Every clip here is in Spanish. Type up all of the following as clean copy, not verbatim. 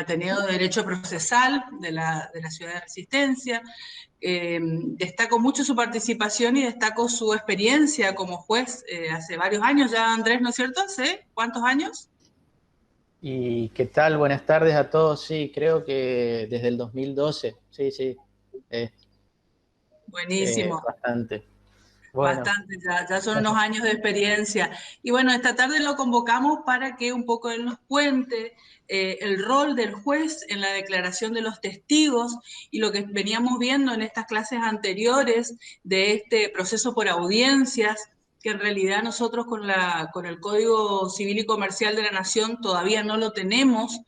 Ateneo de Derecho Procesal de la Ciudad de Resistencia. Destaco mucho su participación y destaco su experiencia como juez hace varios años ya, Andrés, ¿no es cierto? ¿Hace cuántos años? ¿Y qué tal? Buenas tardes a todos. Sí, creo que desde el 2012. Sí, sí, es Buenísimo. bastante. Bueno, Bastante, ya son unos años de experiencia. Y bueno, esta tarde lo convocamos para que un poco él nos cuente el rol del juez en la declaración de los testigos y lo que veníamos viendo en estas clases anteriores de este proceso por audiencias, que en realidad nosotros con el Código Civil y Comercial de la Nación todavía no lo tenemos,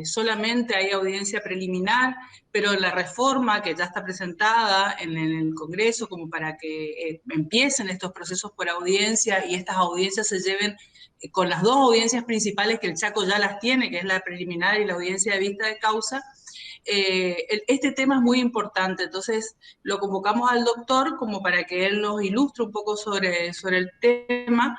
solamente hay audiencia preliminar, pero la reforma que ya está presentada en el Congreso como para que empiecen estos procesos por audiencia y estas audiencias se lleven con las dos audiencias principales que el Chaco ya las tiene, que es la preliminar y la audiencia de vista de causa. Este tema es muy importante, entonces lo convocamos al doctor como para que él nos ilustre un poco sobre el tema.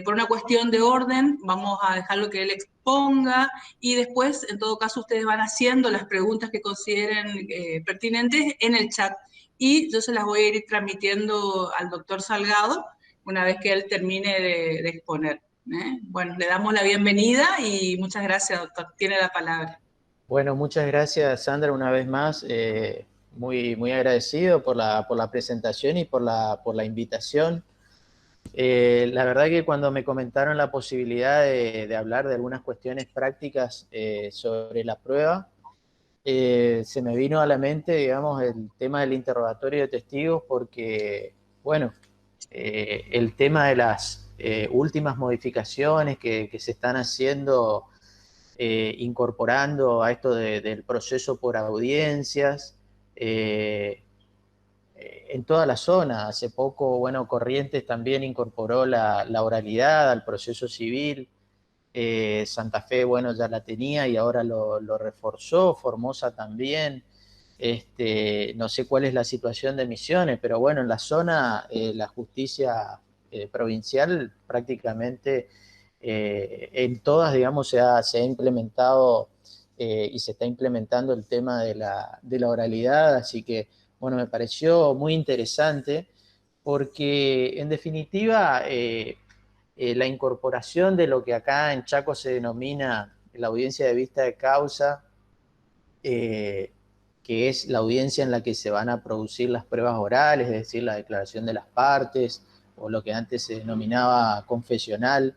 Por una cuestión de orden, vamos a dejarlo que él exponga y después, en todo caso, ustedes van haciendo las preguntas que consideren pertinentes en el chat y yo se las voy a ir transmitiendo al doctor Salgado una vez que él termine de exponer. Bueno, le damos la bienvenida y muchas gracias, doctor. Tiene la palabra. bueno, muchas gracias, Sandra, una vez más. Muy, muy agradecido por la presentación y por la invitación. La verdad que cuando me comentaron la posibilidad de hablar de algunas cuestiones prácticas sobre la prueba, se me vino a la mente, digamos, el tema del interrogatorio de testigos porque, bueno, el tema de las últimas modificaciones que se están haciendo, incorporando a esto del proceso por audiencias, en toda la zona. Hace poco, bueno, Corrientes también incorporó la oralidad al proceso civil. Santa Fe, bueno, ya la tenía y ahora lo reforzó, Formosa también. No sé cuál es la situación de Misiones, pero bueno, en la zona la justicia provincial prácticamente en todas, digamos, se ha implementado y se está implementando el tema de la oralidad, así que, bueno, me pareció muy interesante porque en definitiva la incorporación de lo que acá en Chaco se denomina la audiencia de vista de causa, eh, que es la audiencia en la que se van a producir las pruebas orales, es decir, la declaración de las partes, o lo que antes se denominaba confesional,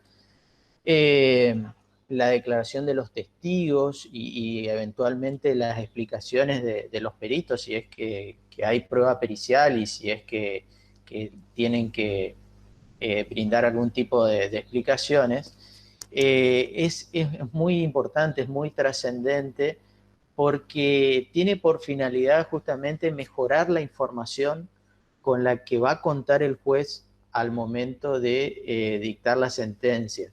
eh, la declaración de los testigos y eventualmente las explicaciones de los peritos, si es que hay prueba pericial y si es que tienen que brindar algún tipo de explicaciones, es muy importante, es muy trascendente porque tiene por finalidad justamente mejorar la información con la que va a contar el juez al momento de dictar la sentencia.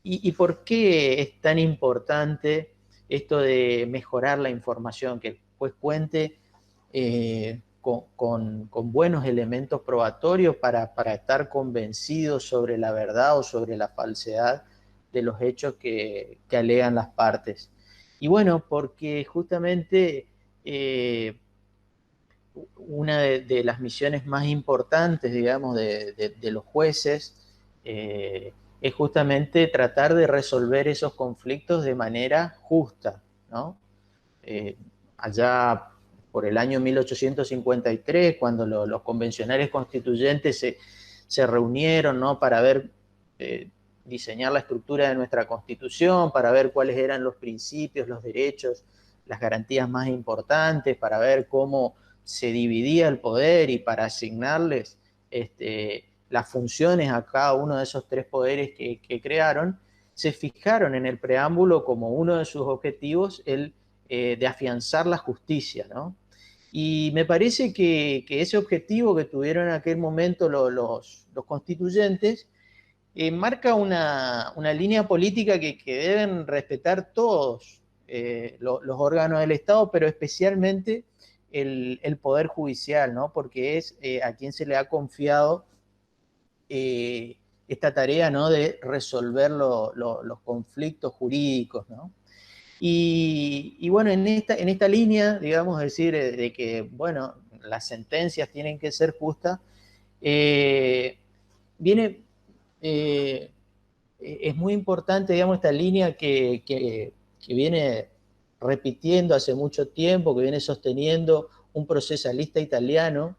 ¿Y por qué es tan importante esto de mejorar la información? Que el juez cuente con buenos elementos probatorios para estar convencido sobre la verdad o sobre la falsedad de los hechos que alegan las partes. Y bueno, porque justamente una de las misiones más importantes, digamos, de los jueces es justamente tratar de resolver esos conflictos de manera justa, ¿no? Allá por el año 1853, cuando los convencionales constituyentes se reunieron, ¿no? Para ver, diseñar la estructura de nuestra Constitución, para ver cuáles eran los principios, los derechos, las garantías más importantes, para ver cómo se dividía el poder y para asignarles las funciones a cada uno de esos tres poderes que crearon, se fijaron en el preámbulo como uno de sus objetivos el de afianzar la justicia, ¿no? Y me parece que ese objetivo que tuvieron en aquel momento los constituyentes marca una línea política que deben respetar todos los órganos del Estado, pero especialmente el Poder Judicial, ¿no? Porque es a quien se le ha confiado esta tarea, ¿no? De resolver los conflictos jurídicos, ¿no? Y bueno, en esta línea, digamos, decir de que, bueno, las sentencias tienen que ser justas, viene, eh, es muy importante, digamos, esta línea que viene repitiendo hace mucho tiempo, que viene sosteniendo un procesalista italiano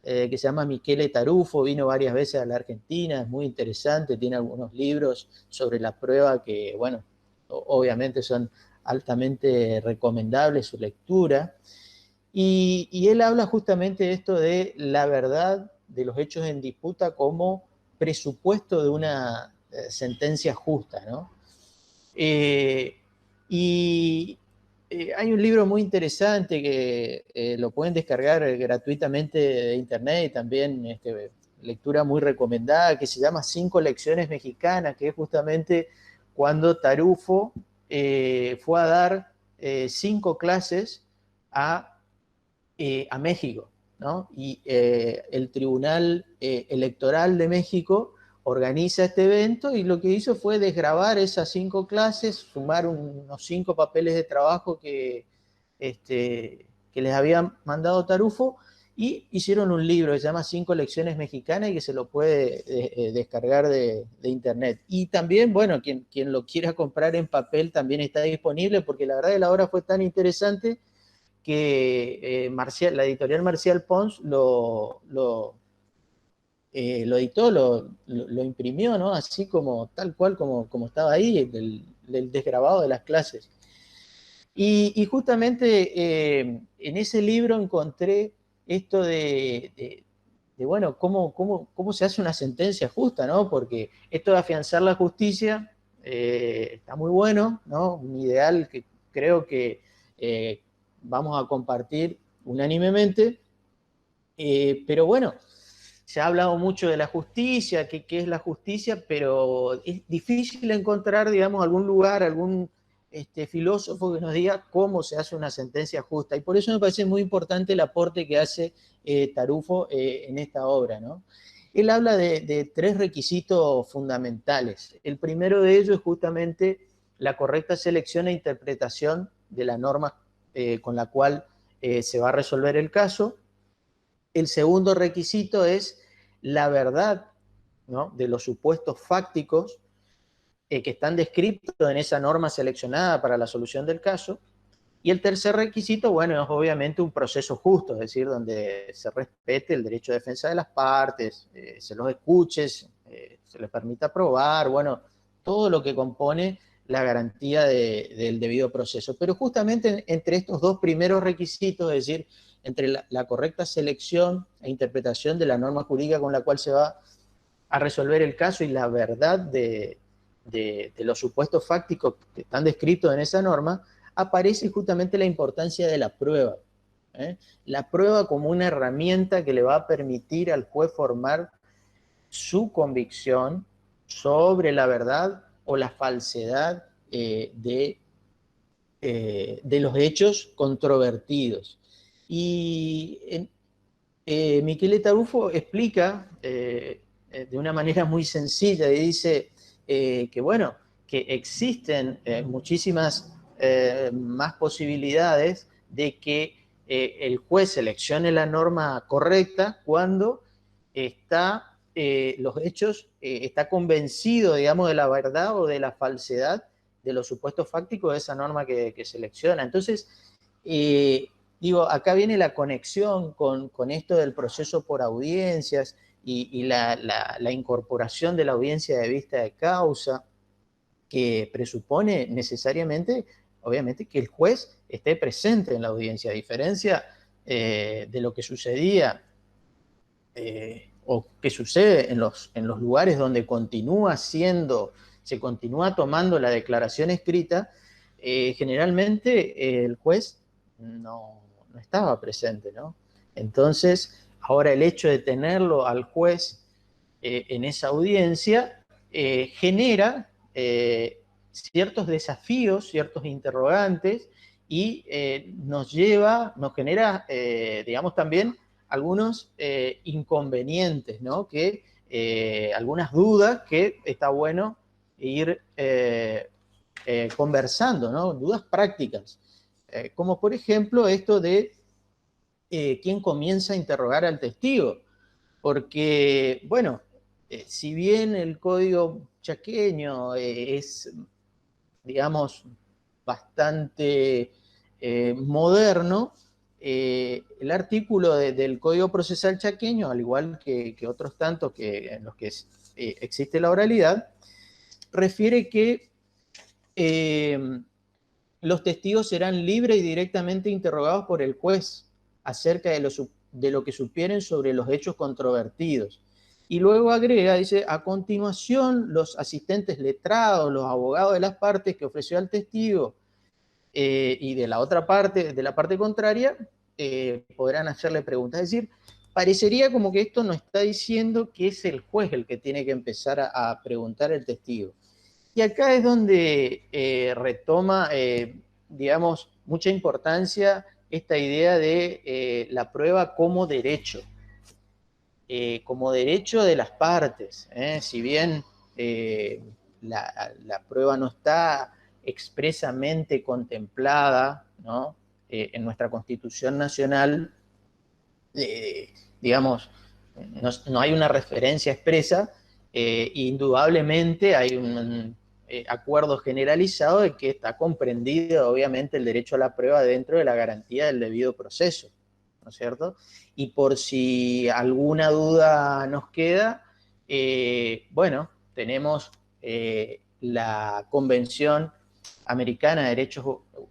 que se llama Michele Tarufo, vino varias veces a la Argentina, es muy interesante, tiene algunos libros sobre la prueba que, bueno, obviamente son altamente recomendables su lectura. Y él habla justamente de esto de la verdad de los hechos en disputa como presupuesto de una sentencia justa, ¿no? Eh, y hay un libro muy interesante que lo pueden descargar gratuitamente de internet y también lectura muy recomendada, que se llama 5 lecciones mexicanas, que es justamente cuando Tarufo fue a dar 5 clases a México, ¿no? Y el Tribunal Electoral de México organiza este evento y lo que hizo fue desgravar esas 5 clases, sumar unos 5 papeles de trabajo que les habían mandado Tarufo y hicieron un libro que se llama 5 lecciones mexicanas y que se lo puede descargar de internet. Y también, bueno, quien lo quiera comprar en papel también está disponible porque la verdad que la obra fue tan interesante que la editorial Marcial Pons lo editó, lo imprimió, ¿no? Así como tal cual como estaba ahí, del desgrabado de las clases. Y justamente en ese libro encontré esto bueno, cómo se hace una sentencia justa, ¿no? Porque esto de afianzar la justicia está muy bueno, ¿no? Un ideal que creo que vamos a compartir unánimemente, pero bueno, se ha hablado mucho de la justicia, qué es la justicia, pero es difícil encontrar, digamos, algún lugar, algún filósofo que nos diga cómo se hace una sentencia justa. Y por eso me parece muy importante el aporte que hace Tarufo en esta obra, ¿no? Él habla de 3 requisitos fundamentales. El primero de ellos es justamente la correcta selección e interpretación de la norma con la cual se va a resolver el caso. El segundo requisito es la verdad, ¿no?, de los supuestos fácticos que están descritos en esa norma seleccionada para la solución del caso. Y el tercer requisito, bueno, es obviamente un proceso justo, es decir, donde se respete el derecho de defensa de las partes, se los escuche, se les permita probar, bueno, todo lo que compone la garantía del debido proceso. Pero justamente entre estos 2 primeros requisitos, es decir, entre la correcta selección e interpretación de la norma jurídica con la cual se va a resolver el caso y la verdad de los supuestos fácticos que están descritos en esa norma, aparece justamente la importancia de la prueba. La prueba como una herramienta que le va a permitir al juez formar su convicción sobre la verdad o la falsedad de los hechos controvertidos. Y Michele Tarufo explica de una manera muy sencilla y dice que, bueno, que existen muchísimas más posibilidades de que el juez seleccione la norma correcta cuando los hechos, está convencido, digamos, de la verdad o de la falsedad de los supuestos fácticos de esa norma que selecciona. Entonces, digo, acá viene la conexión con esto del proceso por audiencias y la incorporación de la audiencia de vista de causa, que presupone necesariamente, obviamente, que el juez esté presente en la audiencia, a diferencia de lo que sucedía o que sucede en los lugares donde se continúa tomando la declaración escrita, generalmente el juez no estaba presente, ¿no? Entonces, ahora el hecho de tenerlo al juez en esa audiencia genera ciertos desafíos, ciertos interrogantes y nos genera, digamos, también algunos inconvenientes, ¿no? Algunas dudas que está bueno ir conversando, ¿no? Dudas prácticas, como por ejemplo esto de quién comienza a interrogar al testigo, porque, bueno, si bien el código chaqueño es, digamos, bastante moderno, el artículo del Código Procesal chaqueño, al igual que otros tantos en los que existe la oralidad, refiere que los testigos serán libre y directamente interrogados por el juez acerca de lo que supieren sobre los hechos controvertidos. Y luego agrega, dice, a continuación los asistentes letrados, los abogados de las partes que ofreció al testigo y de la otra parte, de la parte contraria, podrán hacerle preguntas. Es decir, parecería como que esto nos está diciendo que es el juez el que tiene que empezar a preguntar al testigo. Y acá es donde retoma, digamos, mucha importancia esta idea de la prueba como derecho de las partes. Si bien la prueba no está expresamente contemplada, ¿no? En nuestra Constitución Nacional, digamos, no hay una referencia expresa, indudablemente hay un acuerdo generalizado de que está comprendido, obviamente, el derecho a la prueba dentro de la garantía del debido proceso, ¿no es cierto? Y por si alguna duda nos queda, bueno, tenemos la Convención Americana de Derechos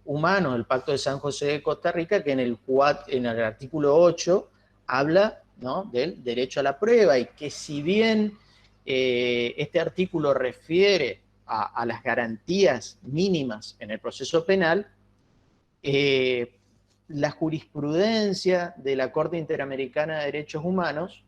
Humanos, el Pacto de San José de Costa Rica, que en el artículo 8 habla, ¿no?, del derecho a la prueba, y que si bien este artículo refiere a las garantías mínimas en el proceso penal, la jurisprudencia de la Corte Interamericana de Derechos Humanos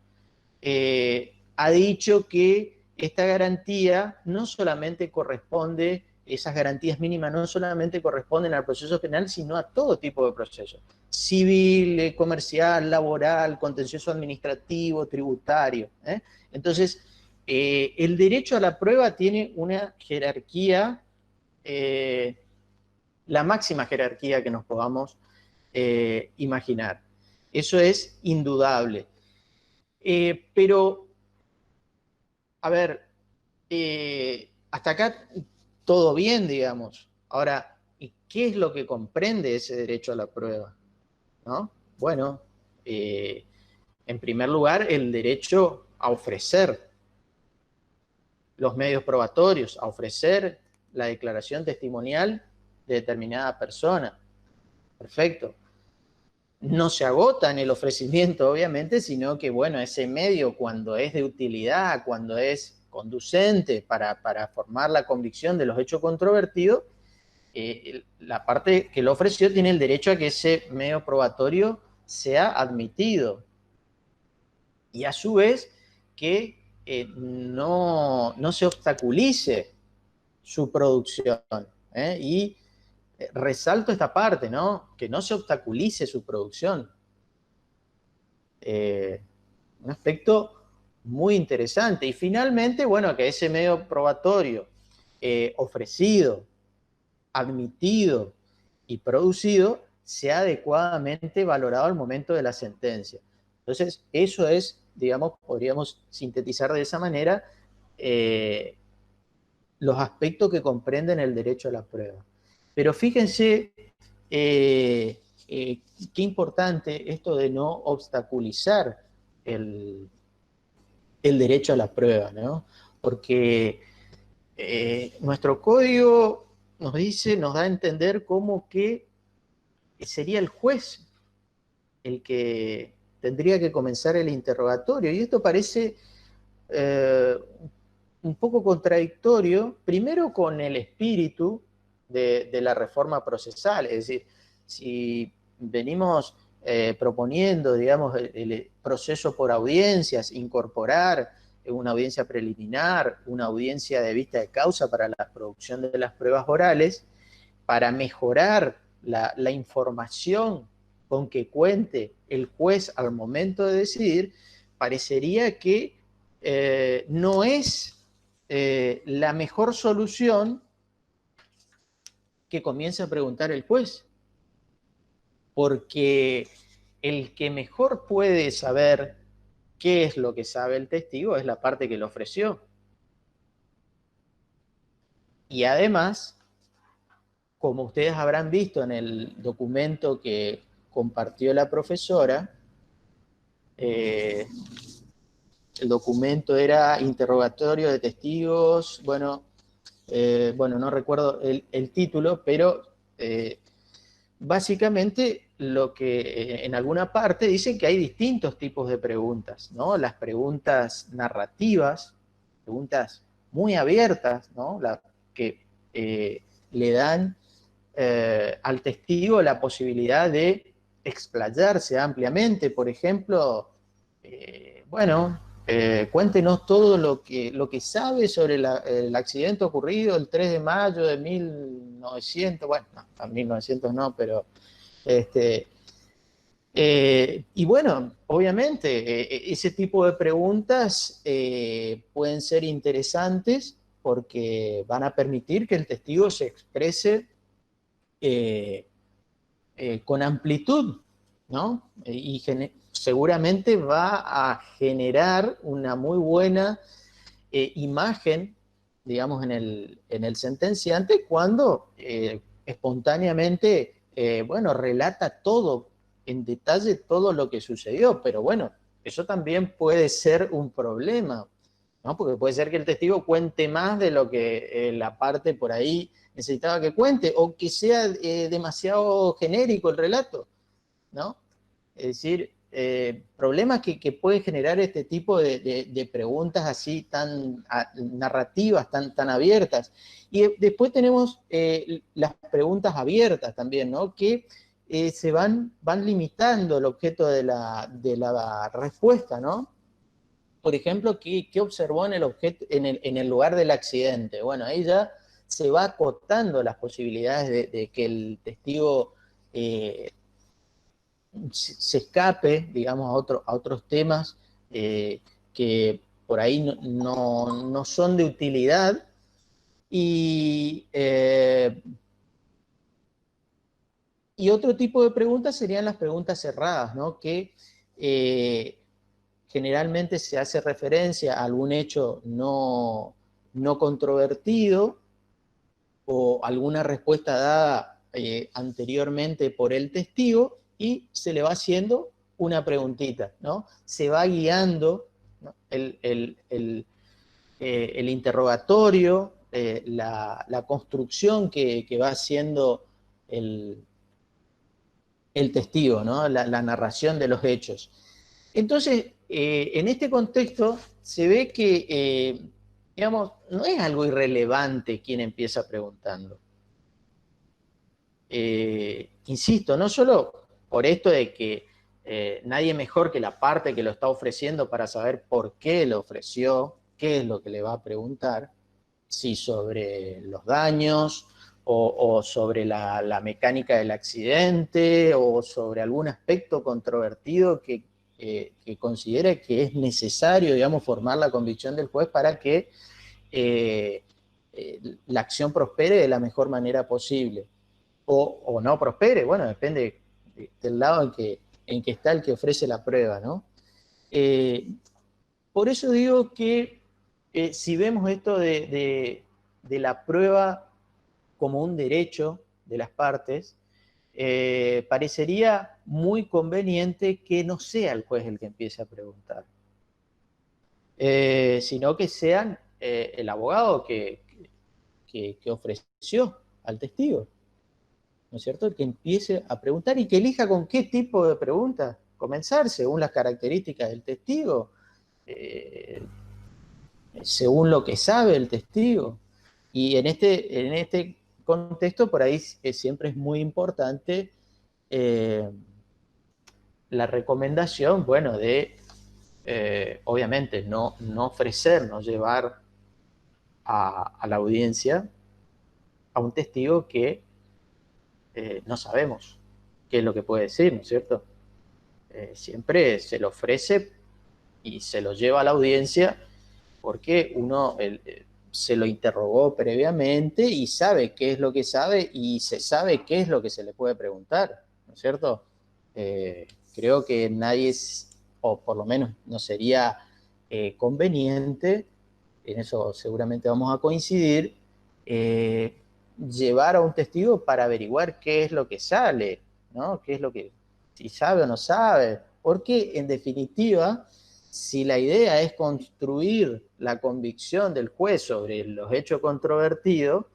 ha dicho que esta garantía no solamente corresponde, esas garantías mínimas no solamente corresponden al proceso penal, sino a todo tipo de procesos: civil, comercial, laboral, contencioso administrativo, tributario. Entonces, el derecho a la prueba tiene una jerarquía, la máxima jerarquía que nos podamos imaginar. Eso es indudable. Pero, a ver, hasta acá todo bien, digamos. Ahora, ¿y qué es lo que comprende ese derecho a la prueba? ¿No? Bueno, en primer lugar, el derecho a ofrecer los medios probatorios, a ofrecer la declaración testimonial de determinada persona. Perfecto. No se agota en el ofrecimiento, obviamente, sino que, bueno, ese medio, cuando es de utilidad, cuando es conducente para formar la convicción de los hechos controvertidos, la parte que lo ofreció tiene el derecho a que ese medio probatorio sea admitido. Y a su vez, que no se obstaculice su producción. Y resalto esta parte, ¿no? Que no se obstaculice su producción. Un aspecto muy interesante. Y finalmente, bueno, que ese medio probatorio ofrecido, admitido y producido sea adecuadamente valorado al momento de la sentencia. Entonces, eso es, digamos, podríamos sintetizar de esa manera los aspectos que comprenden el derecho a la prueba. Pero fíjense qué importante esto de no obstaculizar el derecho a la prueba, ¿no? Porque nuestro código nos dice, nos da a entender como que sería el juez el que tendría que comenzar el interrogatorio, y esto parece un poco contradictorio, primero con el espíritu de la reforma procesal. Es decir, si venimos proponiendo, digamos, el proceso por audiencias, incorporar una audiencia preliminar, una audiencia de vista de causa para la producción de las pruebas orales, para mejorar la información con que cuente el juez al momento de decidir, parecería que no es la mejor solución que comience a preguntar el juez, porque el que mejor puede saber qué es lo que sabe el testigo es la parte que lo ofreció. Y además, como ustedes habrán visto en el documento que compartió la profesora, el documento era interrogatorio de testigos, bueno, no recuerdo el título, pero básicamente lo que en alguna parte dicen que hay distintos tipos de preguntas, ¿no? Las preguntas narrativas, preguntas muy abiertas, ¿no? Las que le dan al testigo la posibilidad de explayarse ampliamente. Por ejemplo, cuéntenos todo lo que sabe sobre el accidente ocurrido el 3 de mayo de 1900, bueno, no, 1900 no, pero y bueno, obviamente, ese tipo de preguntas pueden ser interesantes porque van a permitir que el testigo se exprese eh, con amplitud, ¿no? Y seguramente va a generar una muy buena imagen, digamos, en el sentenciante cuando espontáneamente, relata todo, en detalle todo lo que sucedió, pero bueno, eso también puede ser un problema, ¿no? Porque puede ser que el testigo cuente más de lo que la parte por ahí necesitaba que cuente, o que sea demasiado genérico el relato, ¿no? Es decir, problemas que puede generar este tipo de preguntas así tan narrativas, tan abiertas. Y después tenemos las preguntas abiertas también, ¿no? Que se van limitando el objeto de la respuesta, ¿no? Por ejemplo, ¿qué observó en el, objeto, en el lugar del accidente? Bueno, ahí ya se va acotando las posibilidades de que el testigo se escape, digamos, a otros temas que por ahí no son de utilidad. Y, y otro tipo de preguntas serían las preguntas cerradas, ¿no? Que generalmente se hace referencia a algún hecho no controvertido o alguna respuesta dada anteriormente por el testigo y se le va haciendo una preguntita, ¿no? Se va guiando, ¿no? El interrogatorio, la construcción que va haciendo el testigo, ¿no? La narración de los hechos. Entonces, en este contexto se ve que, digamos, no es algo irrelevante quien empieza preguntando. Insisto, no solo por esto de que nadie mejor que la parte que lo está ofreciendo para saber por qué lo ofreció, qué es lo que le va a preguntar, si sobre los daños o sobre la mecánica del accidente o sobre algún aspecto controvertido que considere que es necesario, digamos, formar la convicción del juez para que la acción prospere de la mejor manera posible. O no prospere, bueno, depende del lado en que está el que ofrece la prueba, ¿no? Por eso digo que si vemos esto de la prueba como un derecho de las partes, parecería muy conveniente que no sea el juez el que empiece a preguntar, sino que sean el abogado que ofreció al testigo, ¿no es cierto? El que empiece a preguntar y que elija con qué tipo de preguntas comenzar, según las características del testigo, según lo que sabe el testigo. Y en este contexto, por ahí siempre es muy importante la recomendación, bueno, de obviamente no ofrecer, no llevar a la audiencia a un testigo que no sabemos qué es lo que puede decir, ¿no es cierto? Siempre se lo ofrece y se lo lleva a la audiencia porque uno se lo interrogó previamente y sabe qué es lo que sabe y se sabe qué es lo que se le puede preguntar, ¿no es cierto? Creo que nadie, o por lo menos no sería conveniente, en eso seguramente vamos a coincidir, llevar a un testigo para averiguar qué es lo que sale, ¿no? Qué es lo que, si sabe o no sabe, porque en definitiva, si la idea es construir la convicción del juez sobre los hechos controvertidos,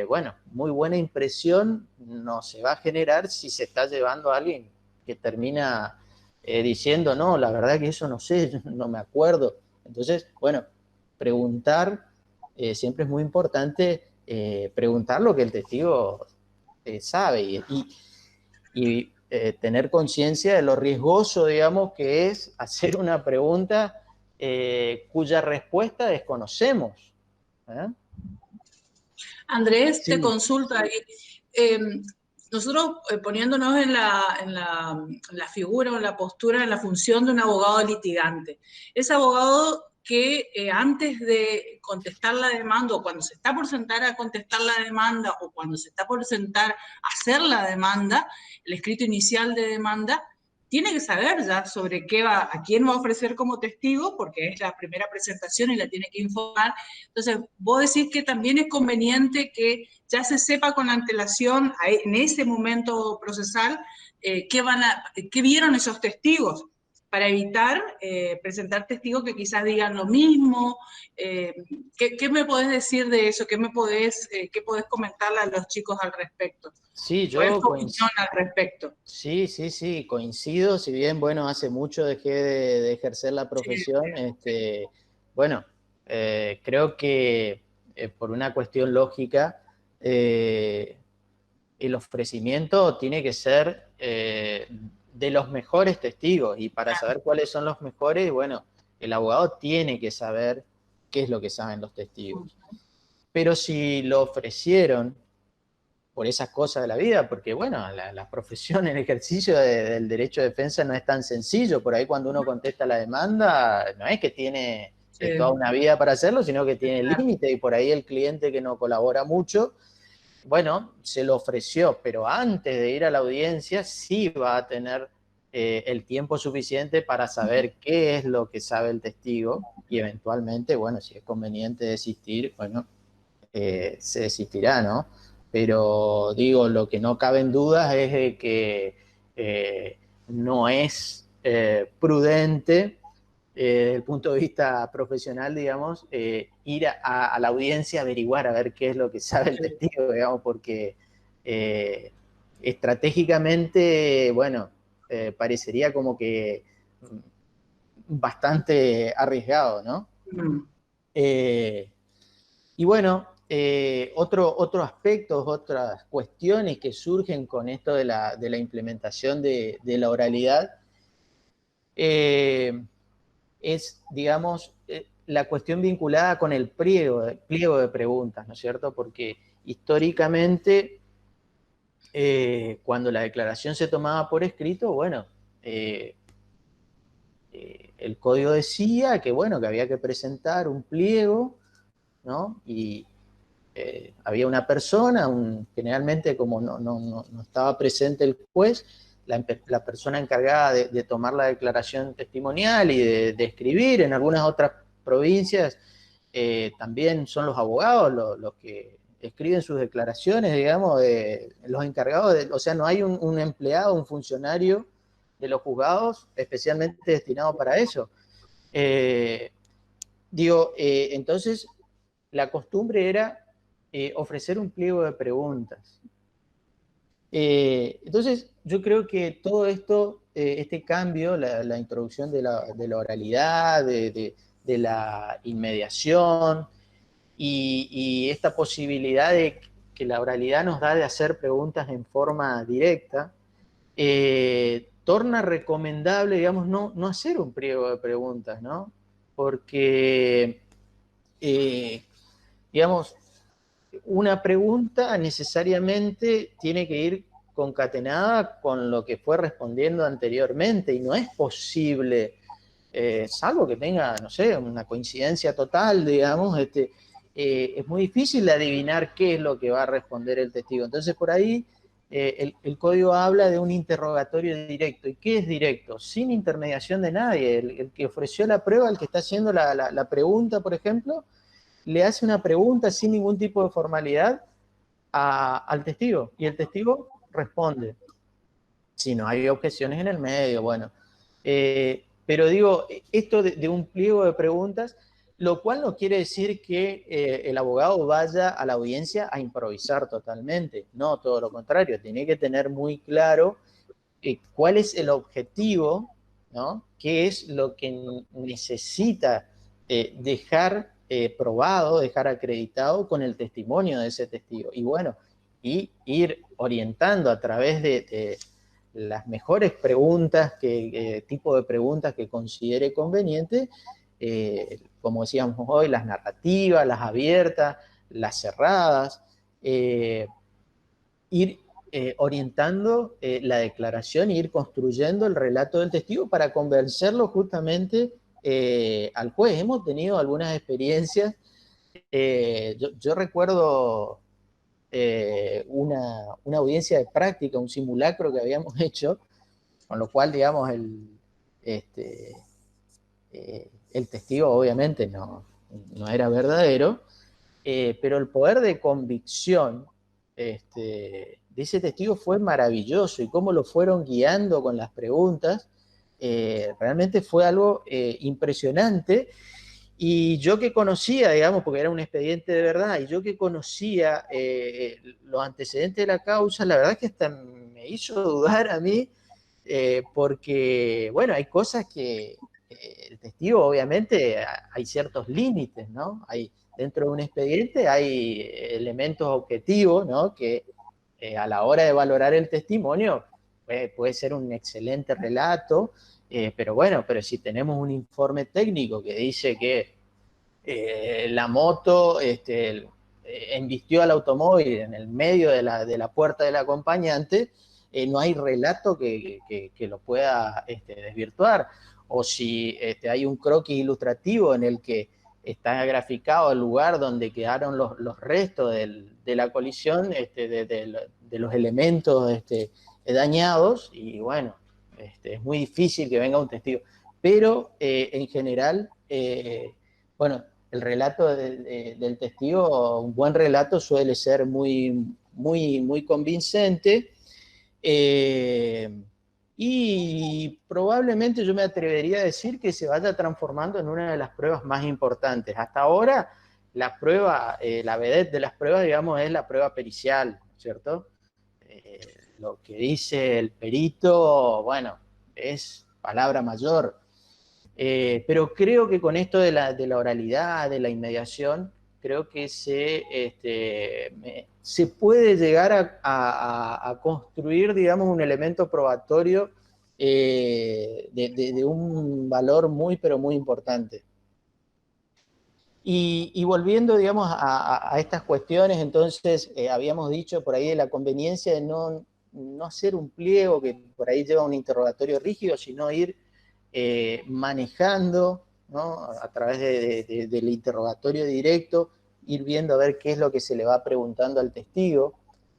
bueno, muy buena impresión no se va a generar si se está llevando a alguien que termina diciendo, no, la verdad que eso no sé, no me acuerdo. Entonces, bueno, preguntar, siempre es muy importante preguntar lo que el testigo sabe y tener conciencia de lo riesgoso, digamos, que es hacer una pregunta cuya respuesta desconocemos. ¿Eh? Andrés, te Sí, consulto ahí. Eh, nosotros poniéndonos en la figura o en la postura, en la función de un abogado litigante. Ese abogado que antes de contestar la demanda, o cuando se está por sentar a contestar la demanda, o cuando se está por sentar a hacer la demanda, el escrito inicial de demanda, tiene que saber ya sobre qué va, a quién va a ofrecer como testigo, porque es la primera presentación y la tiene que informar. Entonces, vos decís que también es conveniente que ya se sepa con antelación en ese momento procesal qué vieron esos testigos, para evitar presentar testigos que quizás digan lo mismo. ¿Qué me podés decir de eso? ¿Qué podés comentarle a los chicos al respecto? sí, ¿Cuál es yo tu opinión coincido. al respecto? Sí, coincido, si bien, bueno, hace mucho dejé de ejercer la Sí, profesión, bueno, creo que por una cuestión lógica, el ofrecimiento tiene que ser de los mejores testigos, y para saber cuáles son los mejores, bueno, el abogado tiene que saber qué es lo que saben los testigos. Pero si lo ofrecieron por esas cosas de la vida, porque bueno, la profesión, el ejercicio del derecho de defensa no es tan sencillo. Por ahí cuando uno contesta la demanda, no es que tiene toda sí, una vida para hacerlo, sino que tiene claro. límite, y por ahí el cliente que no colabora mucho, bueno, se lo ofreció, pero antes de ir a la audiencia sí va a tener el tiempo suficiente para saber qué es lo que sabe el testigo, y eventualmente, bueno, si es conveniente desistir, bueno, se desistirá, ¿no? Pero digo, lo que no cabe en dudas es de que no es prudente desde el punto de vista profesional, digamos, ir a la audiencia a averiguar, a ver qué es lo que sabe el Sí. testigo, digamos, porque estratégicamente, bueno, parecería como que bastante arriesgado, ¿no? Mm. Eh, y bueno, otros aspectos, otras cuestiones que surgen con esto de la implementación de la oralidad, eh, es, digamos, la cuestión vinculada con el pliego de preguntas, ¿no es cierto? Porque históricamente, cuando la declaración se tomaba por escrito, bueno, eh, el código decía que, bueno, que había que presentar un pliego, ¿no? Y había una persona, generalmente como no estaba presente el juez, la persona encargada de tomar la declaración testimonial y de escribir. En algunas otras provincias también son los abogados los que escriben sus declaraciones, digamos, los encargados, o sea, no hay un empleado, un funcionario de los juzgados especialmente destinado para eso. Eh, entonces, la costumbre era ofrecer un pliego de preguntas. Entonces, yo creo que todo esto, este cambio, la introducción de la oralidad, de la inmediación y esta posibilidad de que la oralidad nos da de hacer preguntas en forma directa, torna recomendable, digamos, no hacer un pliego de preguntas, ¿no? Porque, digamos, una pregunta necesariamente tiene que ir concatenada con lo que fue respondiendo anteriormente, y no es posible, salvo que tenga, no sé, una coincidencia total, digamos, es muy difícil de adivinar qué es lo que va a responder el testigo. Entonces, por ahí el código habla de un interrogatorio directo. ¿Y qué es directo? Sin intermediación de nadie. El que ofreció la prueba, el que está haciendo la pregunta, por ejemplo, le hace una pregunta sin ningún tipo de formalidad al testigo, y el testigo responde. Si no hay objeciones en el medio, bueno. Pero digo, esto de un pliego de preguntas, lo cual no quiere decir que el abogado vaya a la audiencia a improvisar totalmente. No, todo lo contrario, tiene que tener muy claro cuál es el objetivo, ¿no? ¿Qué es lo que necesita dejar probado, dejar acreditado con el testimonio de ese testigo? Y bueno, y ir orientando a través de las mejores preguntas, tipo de preguntas que considere conveniente, como decíamos hoy, las narrativas, las abiertas, las cerradas, ir orientando la declaración e ir construyendo el relato del testigo para convencerlo justamente al juez. Hemos tenido algunas experiencias, yo recuerdo una audiencia de práctica, un simulacro que habíamos hecho, con lo cual, digamos, el testigo obviamente no era verdadero, pero el poder de convicción de ese testigo fue maravilloso, y cómo lo fueron guiando con las preguntas, realmente fue algo impresionante. Y yo que conocía, digamos, porque era un expediente de verdad, y yo que conocía los antecedentes de la causa, la verdad es que hasta me hizo dudar a mí, porque, bueno, hay cosas que el testigo, obviamente, hay ciertos límites, ¿no? Dentro de un expediente hay elementos objetivos, ¿no? Que a la hora de valorar el testimonio puede ser un excelente relato, pero bueno, pero si tenemos un informe técnico que dice que la moto embistió al automóvil en el medio de la puerta del acompañante, no hay relato que lo pueda desvirtuar. O si hay un croquis ilustrativo en el que está graficado el lugar donde quedaron los restos de la colisión, de los elementos dañados, y bueno, es muy difícil que venga un testigo. Pero en general, bueno, el relato del testigo, un buen relato suele ser muy, muy, muy convincente, y probablemente yo me atrevería a decir que se vaya transformando en una de las pruebas más importantes. Hasta ahora, la prueba, la vedette de las pruebas, digamos, es la prueba pericial, ¿cierto? Lo que dice el perito, bueno, es palabra mayor. Pero creo que con esto de la oralidad, de la inmediación, creo que se puede llegar a construir, digamos, un elemento probatorio de un valor muy, pero muy importante. Y volviendo, digamos, a estas cuestiones, entonces, habíamos dicho por ahí de la conveniencia de no hacer un pliego que por ahí lleva un interrogatorio rígido, sino ir manejando, ¿no? A través del interrogatorio directo, ir viendo a ver qué es lo que se le va preguntando al testigo,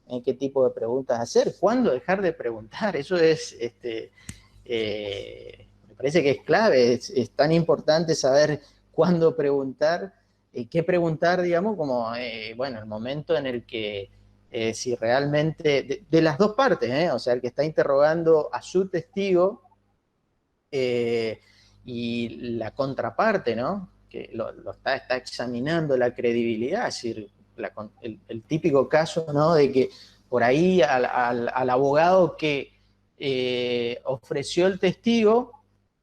en qué tipo de preguntas hacer, cuándo dejar de preguntar. Eso es, me parece que es clave, es tan importante saber cuándo preguntar, qué preguntar, digamos, como, bueno, el momento en el que si realmente, de las dos partes, o sea, el que está interrogando a su testigo, y la contraparte, ¿no? Que lo está examinando la credibilidad, es decir, el típico caso, ¿no? De que por ahí al abogado que ofreció el testigo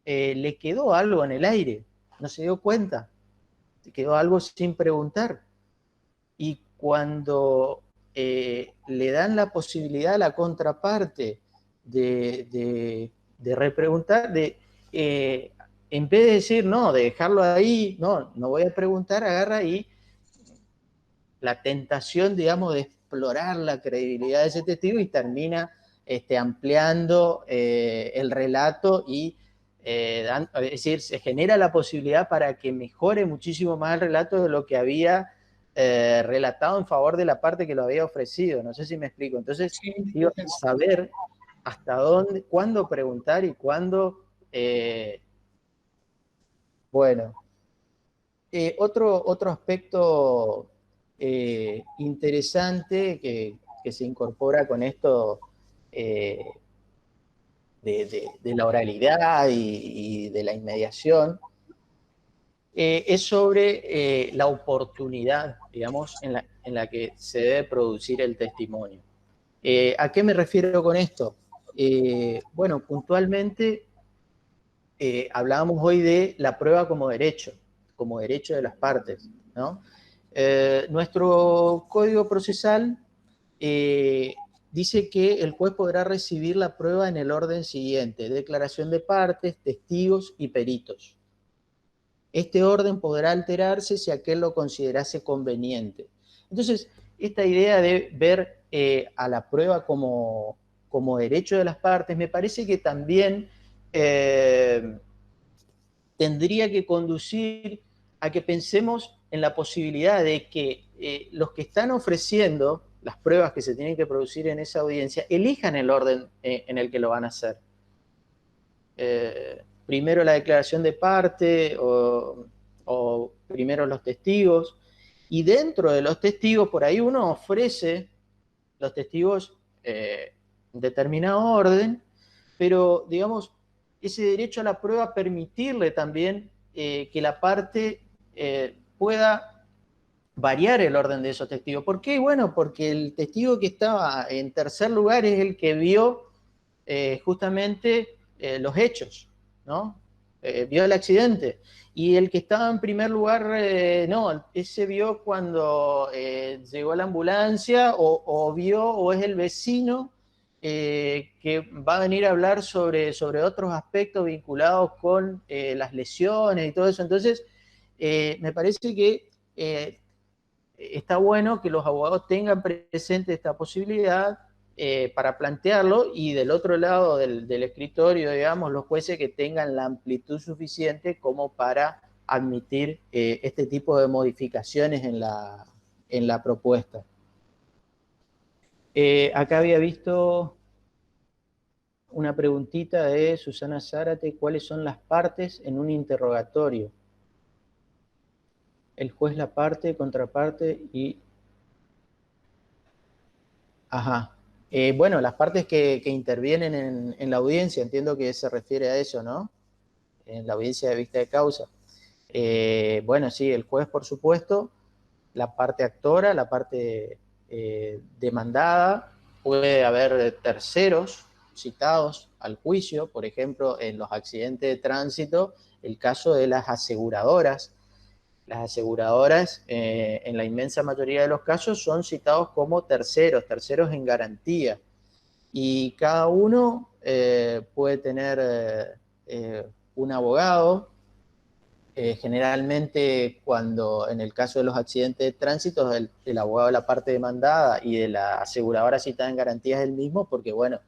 le quedó algo en el aire, no se dio cuenta, quedó algo sin preguntar. Y cuando le dan la posibilidad a la contraparte de repreguntar, en vez de decir, no, de dejarlo ahí, no voy a preguntar, agarra y la tentación, digamos, de explorar la credibilidad de ese testigo, y termina ampliando el relato y es decir, se genera la posibilidad para que mejore muchísimo más el relato de lo que había relatado en favor de la parte que lo había ofrecido. No sé si me explico. Entonces, Sí, digo, saber hasta dónde, cuándo preguntar y cuándo... bueno, otro aspecto interesante que se incorpora con esto de la oralidad y de la inmediación es sobre la oportunidad, digamos, en la que se debe producir el testimonio. ¿A qué me refiero con esto? Bueno, puntualmente hablábamos hoy de la prueba como derecho de las partes, ¿no? Nuestro código procesal dice que el juez podrá recibir la prueba en el orden siguiente: declaración de partes, testigos y peritos. Este orden podrá alterarse si aquel lo considerase conveniente. Entonces, esta idea de ver a la prueba como derecho de las partes me parece que también tendría que conducir a que pensemos en la posibilidad de que los que están ofreciendo las pruebas que se tienen que producir en esa audiencia elijan el orden en el que lo van a hacer. Primero la declaración de parte o primero los testigos. Y dentro de los testigos, por ahí uno ofrece los testigos en determinado orden, pero digamos, ese derecho a la prueba permitirle también que la parte pueda variar el orden de esos testigos. ¿Por qué? Bueno, porque el testigo que estaba en tercer lugar es el que vio justamente los hechos, ¿no? Vio el accidente. Y el que estaba en primer lugar, no, ese vio cuando llegó la ambulancia o vio o es el vecino que va a venir a hablar sobre otros aspectos vinculados con las lesiones y todo eso. Entonces, me parece que está bueno que los abogados tengan presente esta posibilidad para plantearlo, y del otro lado del escritorio, digamos, los jueces que tengan la amplitud suficiente como para admitir este tipo de modificaciones en la propuesta. Acá había visto una preguntita de Susana Zárate: ¿cuáles son las partes en un interrogatorio? El juez, la parte, contraparte y... Ajá. Bueno, las partes que intervienen en la audiencia, entiendo que se refiere a eso, ¿no? En la audiencia de vista de causa. Bueno, sí, el juez, por supuesto, la parte actora, la parte demandada, puede haber terceros citados al juicio, por ejemplo, en los accidentes de tránsito, el caso de las aseguradoras. Las aseguradoras, en la inmensa mayoría de los casos, son citados como terceros en garantía. Y cada uno puede tener un abogado. Generalmente, cuando en el caso de los accidentes de tránsito, el abogado de la parte demandada y de la aseguradora citada en garantía es el mismo, porque, bueno,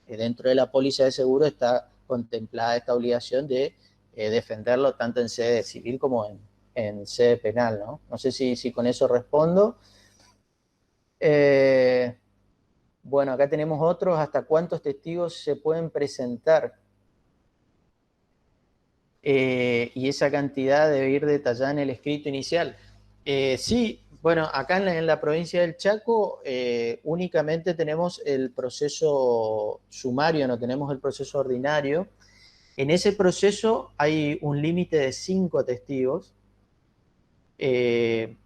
dentro de la póliza de seguro está contemplada esta obligación de defenderlo tanto en sede civil como en sede penal, ¿no? No sé si con eso respondo. Bueno, acá tenemos otros: ¿hasta cuántos testigos se pueden presentar? Y esa cantidad debe ir detallada en el escrito inicial. Sí, bueno, acá en la provincia del Chaco únicamente tenemos el proceso sumario, no tenemos el proceso ordinario. En ese proceso hay un límite de 5 testigos. De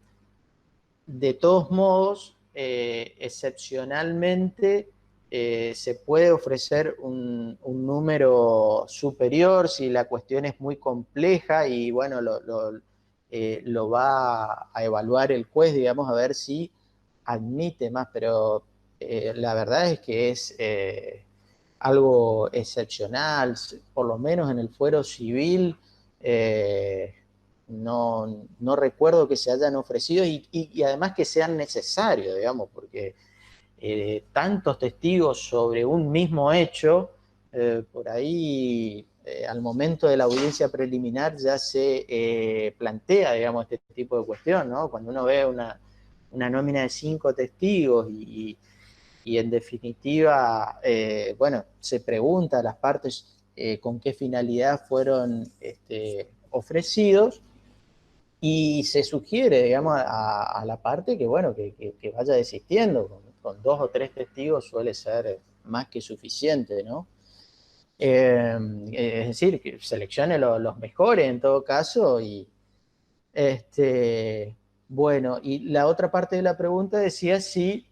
todos modos, excepcionalmente se puede ofrecer un número superior si la cuestión es muy compleja y, bueno, lo va a evaluar el juez, digamos, a ver si admite más, pero la verdad es que es algo excepcional. Por lo menos en el fuero civil no recuerdo que se hayan ofrecido y además que sean necesarios, digamos, porque tantos testigos sobre un mismo hecho, por ahí al momento de la audiencia preliminar ya se plantea, digamos, este tipo de cuestión, ¿no? Cuando uno ve una nómina de 5 testigos y en definitiva, bueno, se pregunta a las partes con qué finalidad fueron ofrecidos, y se sugiere, digamos, a la parte que, bueno, que vaya desistiendo. Con 2 o 3 testigos suele ser más que suficiente, ¿no? Es decir, que seleccione los mejores en todo caso. Y bueno, y la otra parte de la pregunta decía si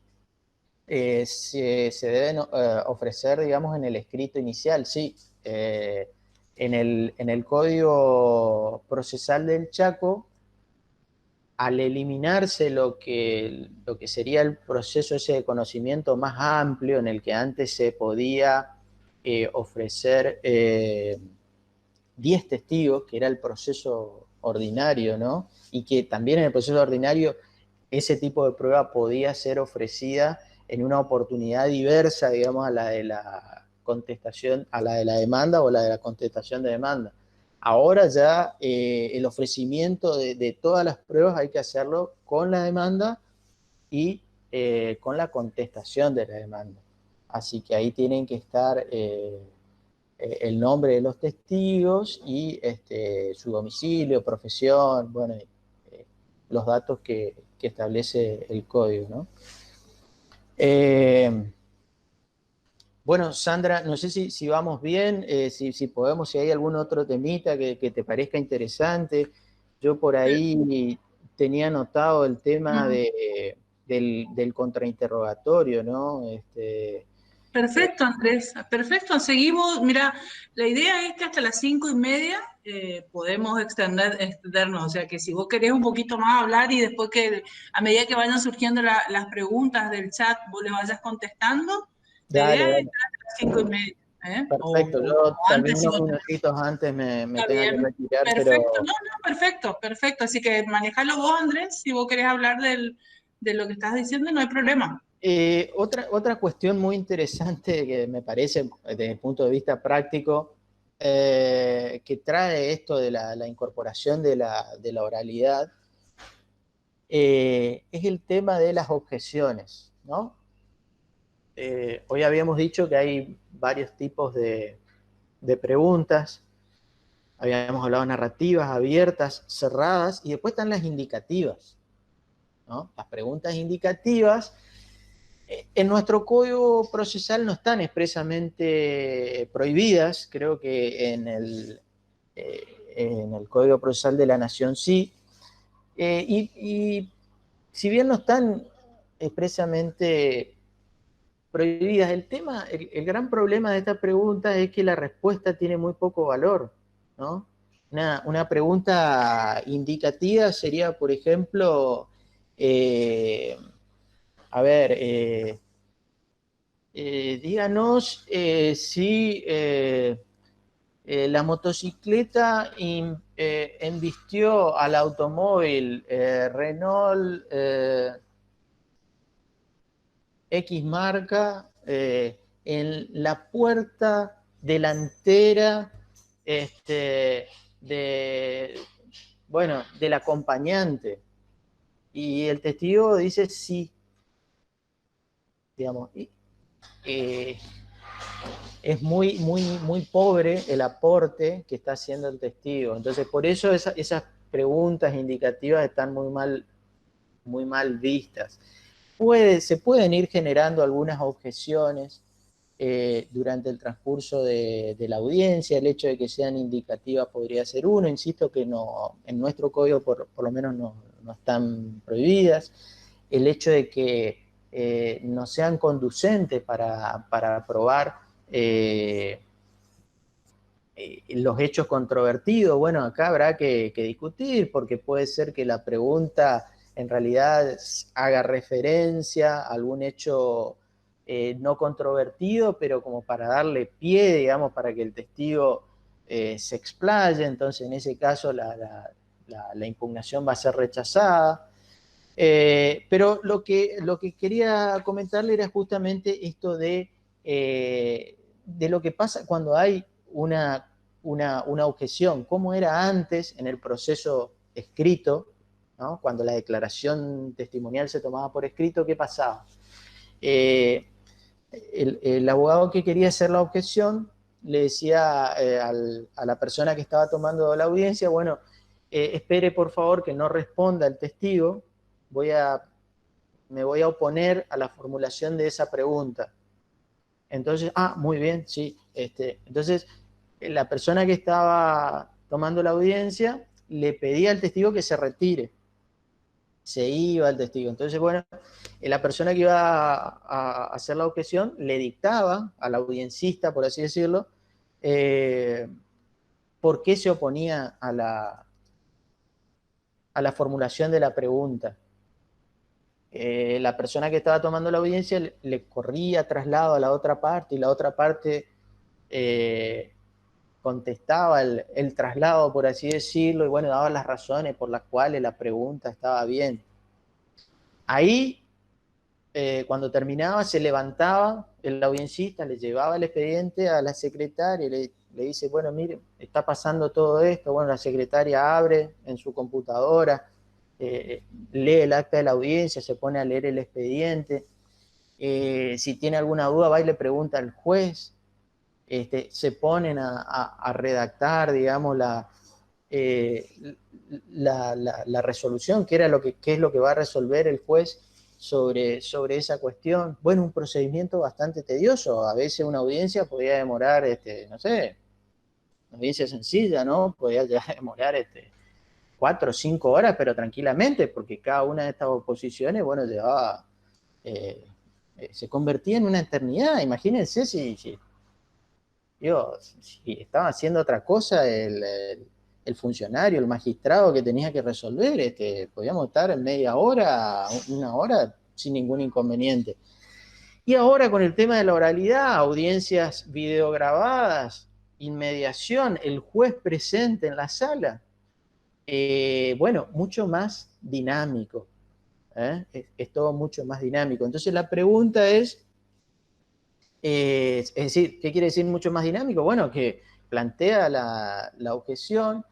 se deben ofrecer, digamos, en el escrito inicial. Sí, en el Código Procesal del Chaco, al eliminarse lo que sería el proceso ese de conocimiento más amplio, en el que antes se podía ofrecer 10 testigos, que era el proceso ordinario, ¿no? Y que también en el proceso ordinario ese tipo de prueba podía ser ofrecida en una oportunidad diversa, digamos, a la de la contestación, a la de la demanda o la de la contestación de demanda. Ahora ya el ofrecimiento de todas las pruebas hay que hacerlo con la demanda y con la contestación de la demanda. Así que ahí tienen que estar el nombre de los testigos y su domicilio, profesión, bueno, los datos que establece el código, ¿no? Bueno, Sandra, no sé si vamos bien, si podemos, si hay algún otro temita que te parezca interesante. Yo por ahí tenía anotado el tema del contrainterrogatorio, ¿no? Perfecto, Andrés. Perfecto. Seguimos. Mira, la idea es que hasta las 5:30 podemos extendernos. O sea, que si vos querés un poquito más hablar y después que a medida que vayan surgiendo las preguntas del chat, vos le vayas contestando, la Dale, idea es dale. estar hasta las 5:30. Perfecto. O Yo tal vez antes si unos vos tenés. minutitos antes me Está tenga que bien. retirar, Perfecto. pero No, no, perfecto, perfecto. Así que manejalo vos, Andrés. Si vos querés hablar de lo que estás diciendo, no hay problema. otra cuestión muy interesante que me parece desde el punto de vista práctico, que trae esto de la incorporación de la oralidad, es el tema de las objeciones, ¿no? Hoy habíamos dicho que hay varios tipos de preguntas. Habíamos hablado de narrativas, abiertas, cerradas, y después están las indicativas, ¿no? Las preguntas indicativas en nuestro código procesal no están expresamente prohibidas, creo que en el Código Procesal de la Nación sí, y si bien no están expresamente prohibidas, el gran problema de esta pregunta es que la respuesta tiene muy poco valor, ¿no? Una pregunta indicativa sería, por ejemplo, a ver, díganos si la motocicleta embistió al automóvil Renault X marca en la puerta delantera de, bueno, del acompañante. Y el testigo dice sí, digamos. Eh, es muy, muy, muy pobre el aporte que está haciendo el testigo. Entonces, por eso esas preguntas indicativas están muy mal vistas. Se pueden ir generando algunas objeciones durante el transcurso de la audiencia. El hecho de que sean indicativas podría ser uno. Insisto que no, en nuestro código por lo menos no están prohibidas. El hecho de que no sean conducentes para probar los hechos controvertidos. Bueno, acá habrá que discutir, porque puede ser que la pregunta en realidad haga referencia a algún hecho no controvertido, pero como para darle pie, digamos, para que el testigo se explaye. Entonces, en ese caso, la impugnación va a ser rechazada. Pero lo que quería comentarle era justamente esto de lo que pasa cuando hay una una objeción. ¿Cómo era antes en el proceso escrito, ¿no? Cuando la declaración testimonial se tomaba por escrito? ¿Qué pasaba? El abogado que quería hacer la objeción le decía a la persona que estaba tomando la audiencia, bueno, espere por favor que no responda el testigo, me voy a oponer a la formulación de esa pregunta. Entonces, muy bien, sí. Entonces, la persona que estaba tomando la audiencia le pedía al testigo que se retire. Se iba el testigo. Entonces, bueno, la persona que iba a hacer la objeción le dictaba al audiencista, por así decirlo, por qué se oponía a la formulación de la pregunta. La persona que estaba tomando la audiencia le corría traslado a la otra parte y la otra parte contestaba el traslado, por así decirlo, y bueno, daba las razones por las cuales la pregunta estaba bien. Ahí, cuando terminaba, se levantaba el audiencista, le llevaba el expediente a la secretaria y le dice, bueno, mire, está pasando todo esto. Bueno, la secretaria abre en su computadora, lee el acta de la audiencia, se pone a leer el expediente. Si tiene alguna duda, va y le pregunta al juez. Se ponen a redactar, digamos, la resolución, qué es lo que va a resolver el juez sobre esa cuestión. Bueno, un procedimiento bastante tedioso. A veces una audiencia podía demorar, no sé, una audiencia sencilla, ¿no? Podía demorar 4 o 5 horas, pero tranquilamente, porque cada una de estas oposiciones, bueno, llevaba, se convertía en una eternidad. Imagínense si estaba haciendo otra cosa el funcionario, el magistrado que tenía que resolver, podíamos estar en media hora, una hora, sin ningún inconveniente. Y ahora con el tema de la oralidad, audiencias videograbadas, inmediación, el juez presente en la sala, bueno, mucho más dinámico. Es todo mucho más dinámico. Entonces la pregunta es decir, ¿qué quiere decir mucho más dinámico? Bueno, que plantea la objeción,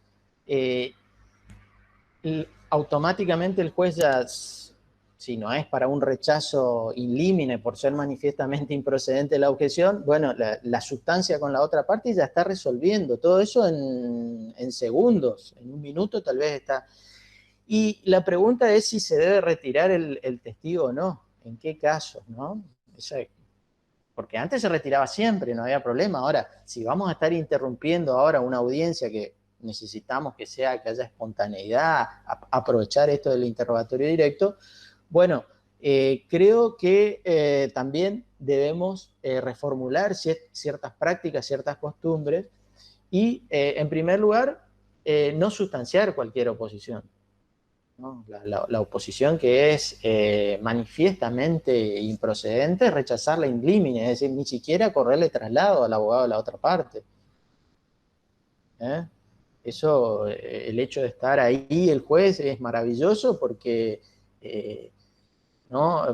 automáticamente el juez ya, si no es para un rechazo in limine por ser manifiestamente improcedente la objeción, bueno, la sustancia con la otra parte ya está resolviendo todo eso en segundos, en un minuto tal vez está. Y la pregunta es si se debe retirar el testigo o no, en qué casos, ¿no? Porque antes se retiraba siempre, no había problema. Ahora, si vamos a estar interrumpiendo ahora una audiencia que necesitamos que haya espontaneidad, aprovechar esto del interrogatorio directo, bueno, creo que también debemos reformular ciertas prácticas, ciertas costumbres y, en primer lugar, no sustanciar cualquier oposición, ¿no? La oposición que es manifiestamente improcedente, rechazarla in limine, es decir, ni siquiera correrle traslado al abogado de la otra parte. Eso, el hecho de estar ahí, el juez, es maravilloso porque ¿no?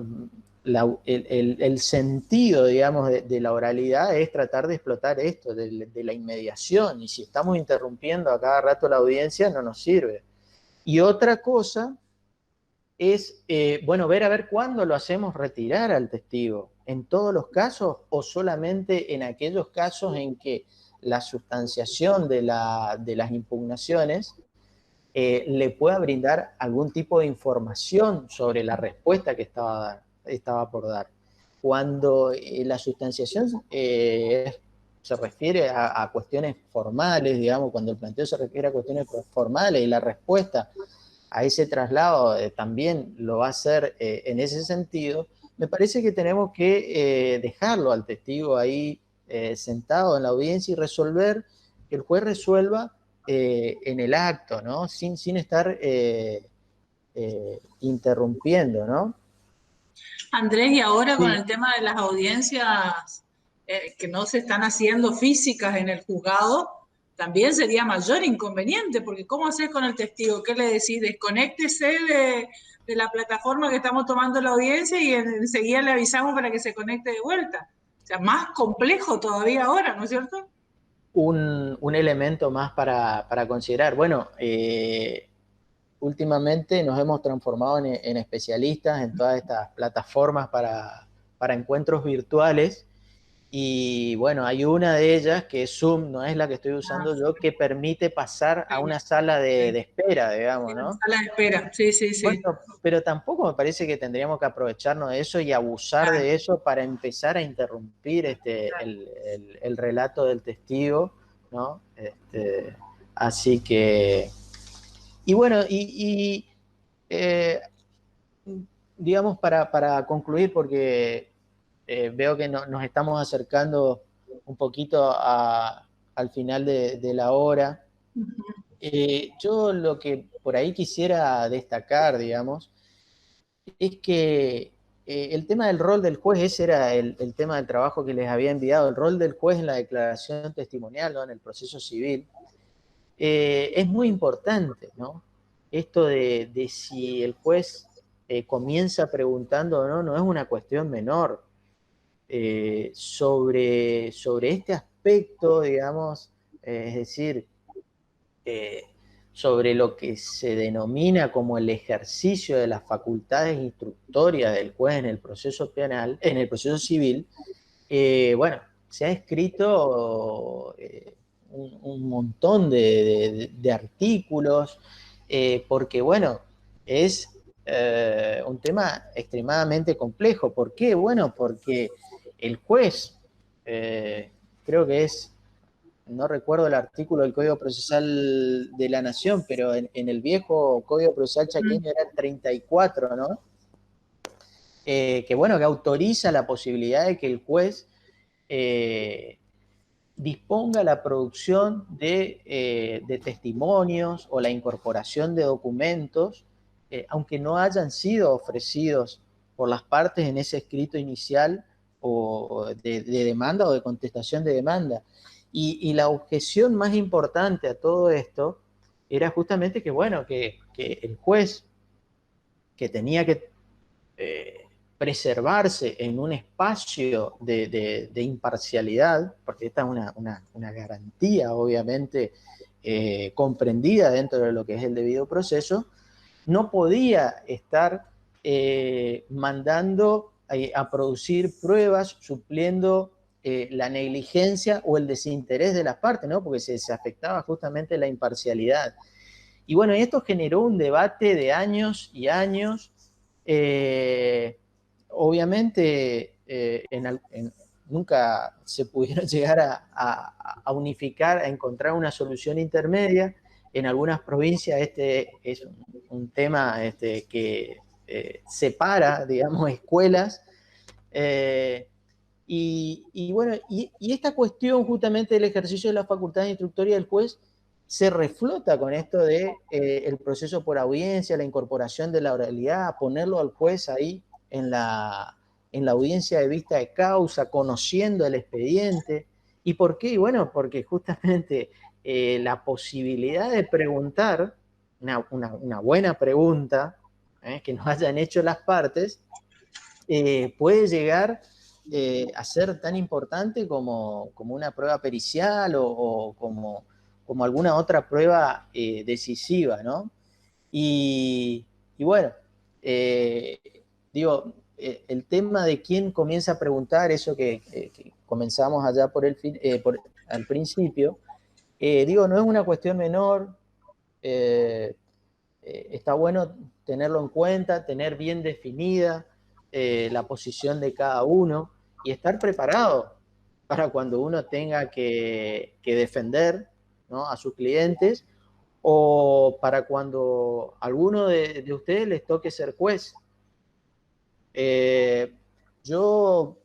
El sentido, digamos, de la oralidad es tratar de explotar esto, de la inmediación, y si estamos interrumpiendo a cada rato la audiencia no nos sirve. Y otra cosa es, bueno, ver a ver cuándo lo hacemos retirar al testigo. ¿En todos los casos o solamente en aquellos casos en que la sustanciación de las impugnaciones le pueda brindar algún tipo de información sobre la respuesta que estaba por dar? Cuando la sustanciación se refiere a cuestiones formales, digamos, cuando el planteo se refiere a cuestiones formales y la respuesta a ese traslado también lo va a hacer en ese sentido, me parece que tenemos que dejarlo al testigo ahí sentado en la audiencia y resolver, que el juez resuelva en el acto, ¿no? Sin estar interrumpiendo, ¿no? Andrés, y ahora con Sí. el tema de las audiencias que no se están haciendo físicas en el juzgado, también sería mayor inconveniente, porque ¿cómo haces con el testigo? ¿Qué le decís? Desconéctese de la plataforma que estamos tomando la audiencia y enseguida le avisamos para que se conecte de vuelta. O sea, más complejo todavía ahora, ¿no es cierto? un elemento más para considerar. Bueno, últimamente nos hemos transformado en especialistas en todas estas plataformas para encuentros virtuales. Y bueno, hay una de ellas que es Zoom, no es la que estoy Ah, usando yo, que permite pasar a una sala de espera, digamos, sí, ¿no? sala de espera, sí, sí, Bueno, sí. pero tampoco me parece que tendríamos que aprovecharnos de eso y abusar Claro, de eso para empezar a interrumpir el relato del testigo, ¿no? Así que, y bueno, eh, digamos para concluir, porque veo que nos estamos acercando un poquito al final de la hora. ujú, Yo lo que por ahí quisiera destacar, digamos, es que el tema del rol del juez, ese era el tema del trabajo que les había enviado, el rol del juez en la declaración testimonial, ¿no? En el proceso civil, es muy importante, ¿no? Esto de si el juez comienza preguntando o no, no es una cuestión menor. Sobre este aspecto, digamos, es decir, eh, sobre lo que se denomina como el ejercicio de las facultades instructorias del juez en el proceso penal, en el proceso civil, bueno, se ha escrito un montón de artículos, porque, bueno, es un tema extremadamente complejo. ¿Por qué? Bueno, porque el juez, creo que es, no recuerdo el artículo del Código Procesal de la Nación, pero en el viejo Código Procesal ujú, chaqueño era el 34, ¿no? Que bueno, que autoriza la posibilidad de que el juez eh, disponga la producción de testimonios o la incorporación de documentos, aunque no hayan sido ofrecidos por las partes en ese escrito inicial o de demanda o de contestación de demanda. Y la objeción más importante a todo esto era justamente que, bueno, que el juez que tenía que preservarse en un espacio de imparcialidad, porque esta es una garantía obviamente comprendida dentro de lo que es el debido proceso, no podía estar mandando a producir pruebas supliendo la negligencia o el desinterés de las partes, ¿no? Porque se afectaba justamente la imparcialidad. Y bueno, esto generó un debate de años y años. Eh, Obviamente, nunca se pudieron llegar a unificar, a encontrar una solución intermedia. En algunas provincias este es un tema que separa, digamos, escuelas. Eh, bueno, y esta cuestión justamente del ejercicio de la facultad instructoria del juez se reflota con esto de el proceso por audiencia, la incorporación de la oralidad, ponerlo al juez ahí en la audiencia de vista de causa, conociendo el expediente. ¿Y por qué? Y bueno, porque justamente la posibilidad de preguntar, una buena pregunta, que nos hayan hecho las partes, puede llegar a ser tan importante como una prueba pericial o como alguna otra prueba decisiva, ¿no? Y, y bueno, eh, digo, el tema de quién comienza a preguntar, eso que comenzamos allá al principio, digo, no es una cuestión menor. eh, Está bueno tenerlo en cuenta, tener bien definida la posición de cada uno y estar preparado para cuando uno tenga que defender, ¿no? A sus clientes, o para cuando a alguno de ustedes les toque ser juez. Eh, yo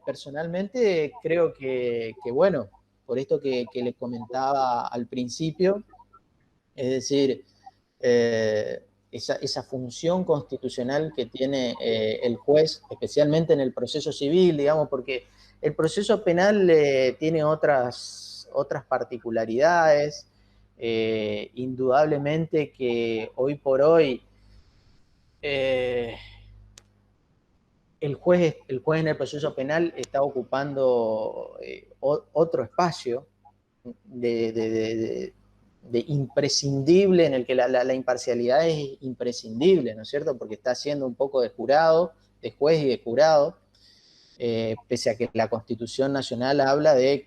Personalmente creo bueno, por esto que les comentaba al principio, es decir, esa función constitucional que tiene el juez, especialmente en el proceso civil, digamos, porque el proceso penal tiene otras particularidades. Indudablemente que hoy por hoy eh, el juez en el proceso penal está ocupando otro espacio, de imprescindible, en el que la imparcialidad es imprescindible, ¿no es cierto? Porque está haciendo un poco de jurado, de juez y de jurado, pese a que la Constitución Nacional habla de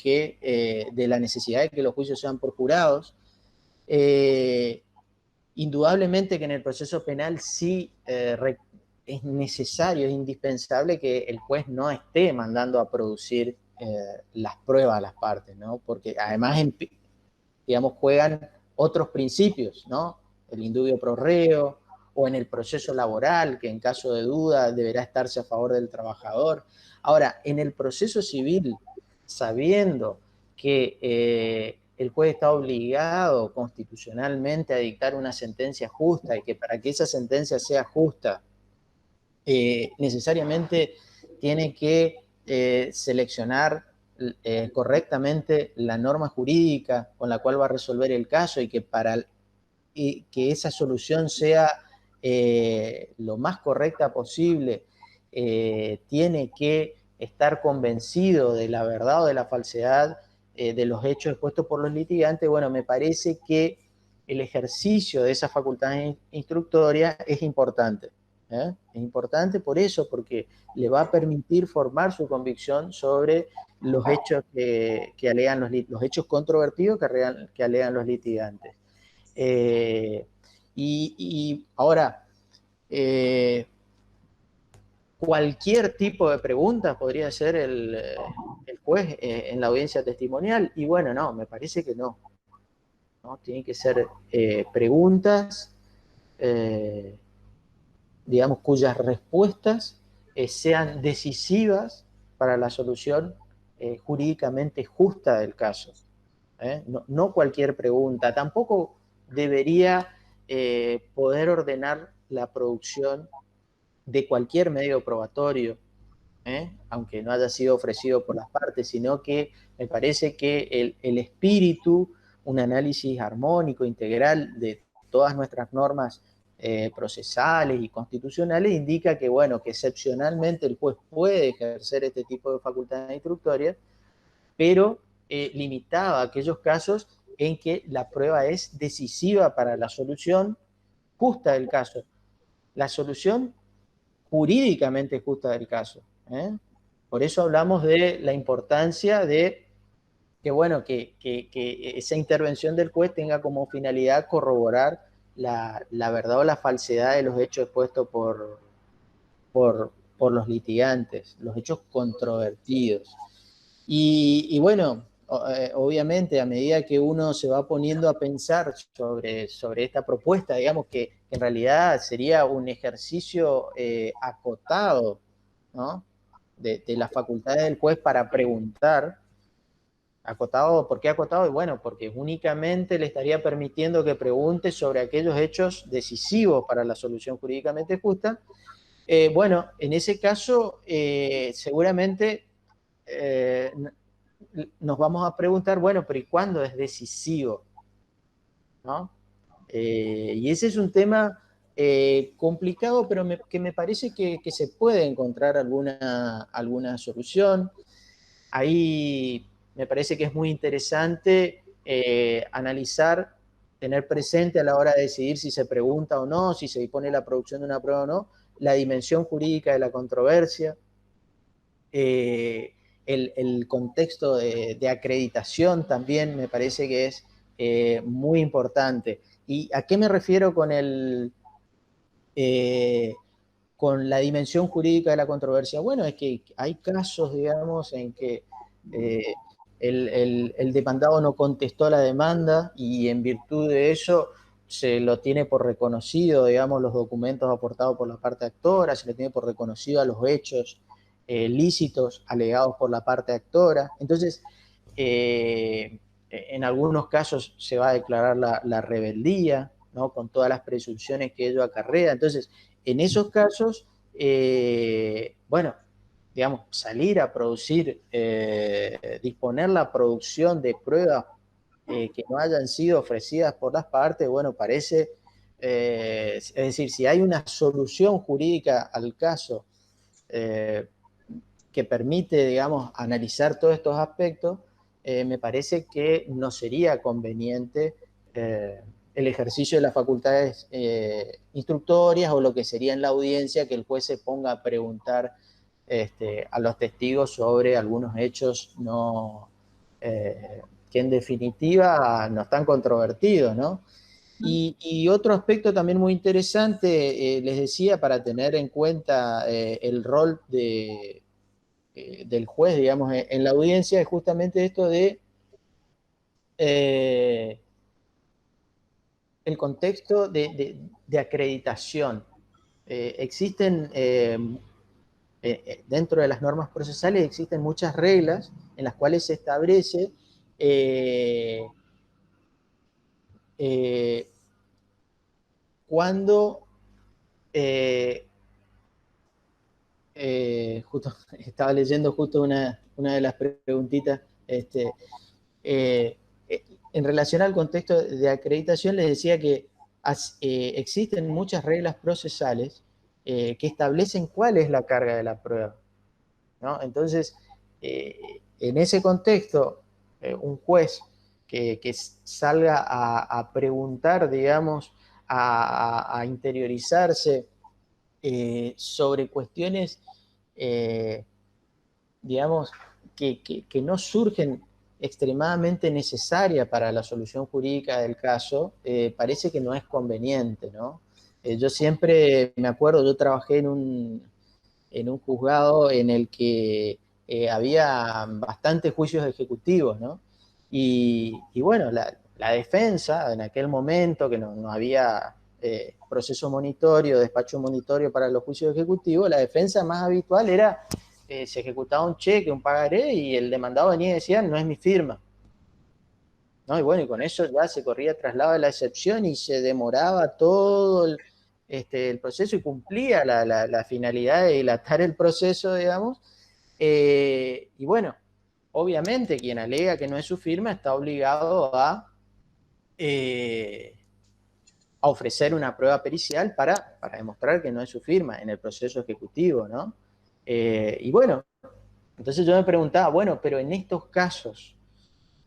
de la necesidad de que los juicios sean por jurados. Indudablemente que en el proceso penal sí es necesario, es indispensable que el juez no esté mandando a producir las pruebas a las partes, ¿no? Porque además, digamos, juegan otros principios, ¿no? El indubio pro reo, o en el proceso laboral, que en caso de duda deberá estarse a favor del trabajador. Ahora, en el proceso civil, sabiendo que el juez está obligado constitucionalmente a dictar una sentencia justa, y que para que esa sentencia sea justa, necesariamente tiene que seleccionar correctamente la norma jurídica con la cual va a resolver el caso, y que que esa solución sea lo más correcta posible, tiene que estar convencido de la verdad o de la falsedad de los hechos expuestos por los litigantes. Bueno, me parece que el ejercicio de esa facultad instructoria es importante. Es importante por eso, porque le va a permitir formar su convicción sobre los hechos que alegan los hechos controvertidos que alegan los litigantes. Y ahora, cualquier tipo de pregunta podría hacer el juez en la audiencia testimonial, y bueno, no, me parece que no. Tienen que ser preguntas, digamos, cuyas respuestas sean decisivas para la solución jurídicamente justa del caso. No cualquier pregunta. Tampoco debería poder ordenar la producción de cualquier medio probatorio, aunque no haya sido ofrecido por las partes, sino que me parece que el espíritu, un análisis armónico, integral de todas nuestras normas procesales y constitucionales, indica que, bueno, que excepcionalmente el juez puede ejercer este tipo de facultades instructorias, pero limitado a aquellos casos en que la prueba es decisiva para la solución justa del caso, la solución jurídicamente justa del caso. Por eso hablamos de la importancia de que, bueno, que esa intervención del juez tenga como finalidad corroborar la verdad o la falsedad de los hechos expuestos por los litigantes, los hechos controvertidos. Y bueno, obviamente a medida que uno se va poniendo a pensar sobre esta propuesta, digamos que en realidad sería un ejercicio acotado, ¿no? de las facultades del juez para preguntar. Acotado, ¿por qué acotado? Y bueno, porque únicamente le estaría permitiendo que pregunte sobre aquellos hechos decisivos para la solución jurídicamente justa. Bueno, en ese caso, seguramente nos vamos a preguntar, bueno, pero ¿y cuándo es decisivo? ¿No? Y ese es un tema complicado, pero que me parece que se puede encontrar alguna solución. Ahí me parece que es muy interesante analizar, tener presente a la hora de decidir si se pregunta o no, si se dispone la producción de una prueba o no, la dimensión jurídica de la controversia, el contexto de acreditación también me parece que es muy importante. ¿Y a qué me refiero con la dimensión jurídica de la controversia? Bueno, es que hay casos, digamos, en que el demandado no contestó la demanda, y en virtud de eso se lo tiene por reconocido, digamos, los documentos aportados por la parte actora, se le tiene por reconocido a los hechos lícitos alegados por la parte actora. Entonces, en algunos casos se va a declarar la rebeldía, ¿no? Con todas las presunciones que ello acarrea. Entonces, en esos casos, bueno, digamos, salir a producir, disponer la producción de pruebas que no hayan sido ofrecidas por las partes, bueno, parece, es decir, si hay una solución jurídica al caso que permite, digamos, analizar todos estos aspectos, me parece que no sería conveniente el ejercicio de las facultades instructorias o lo que sería en la audiencia que el juez se ponga a preguntar a los testigos sobre algunos hechos no, que en definitiva no están controvertidos, ¿no? Y otro aspecto también muy interesante, les decía, para tener en cuenta el rol del juez, digamos, en la audiencia, es justamente esto de el contexto de acreditación. Existen, dentro de las normas procesales, existen muchas reglas en las cuales se establece cuando justo estaba leyendo justo una de las preguntitas eh, en relación al contexto de acreditación. Les decía que existen muchas reglas procesales que establecen cuál es la carga de la prueba, ¿no? Entonces, en ese contexto, un juez que salga a preguntar, digamos, a interiorizarse sobre cuestiones, eh, digamos, que no surgen extremadamente necesarias para la solución jurídica del caso, parece que no es conveniente, ¿no? Yo siempre me acuerdo, yo trabajé en un juzgado en el que había bastantes juicios ejecutivos, ¿no? Y bueno, la defensa en aquel momento, que no había proceso monitorio, despacho monitorio para los juicios ejecutivos, la defensa más habitual era, se ejecutaba un cheque, un pagaré, y el demandado venía y decía, no es mi firma, ¿no? Y bueno, y con eso ya se corría traslado de la excepción y se demoraba todo el proceso y cumplía la finalidad de dilatar el proceso, digamos. Y bueno, obviamente quien alega que no es su firma está obligado a ofrecer una prueba pericial para demostrar que no es su firma en el proceso ejecutivo, ¿no? Y bueno, entonces yo me preguntaba, bueno, pero en estos casos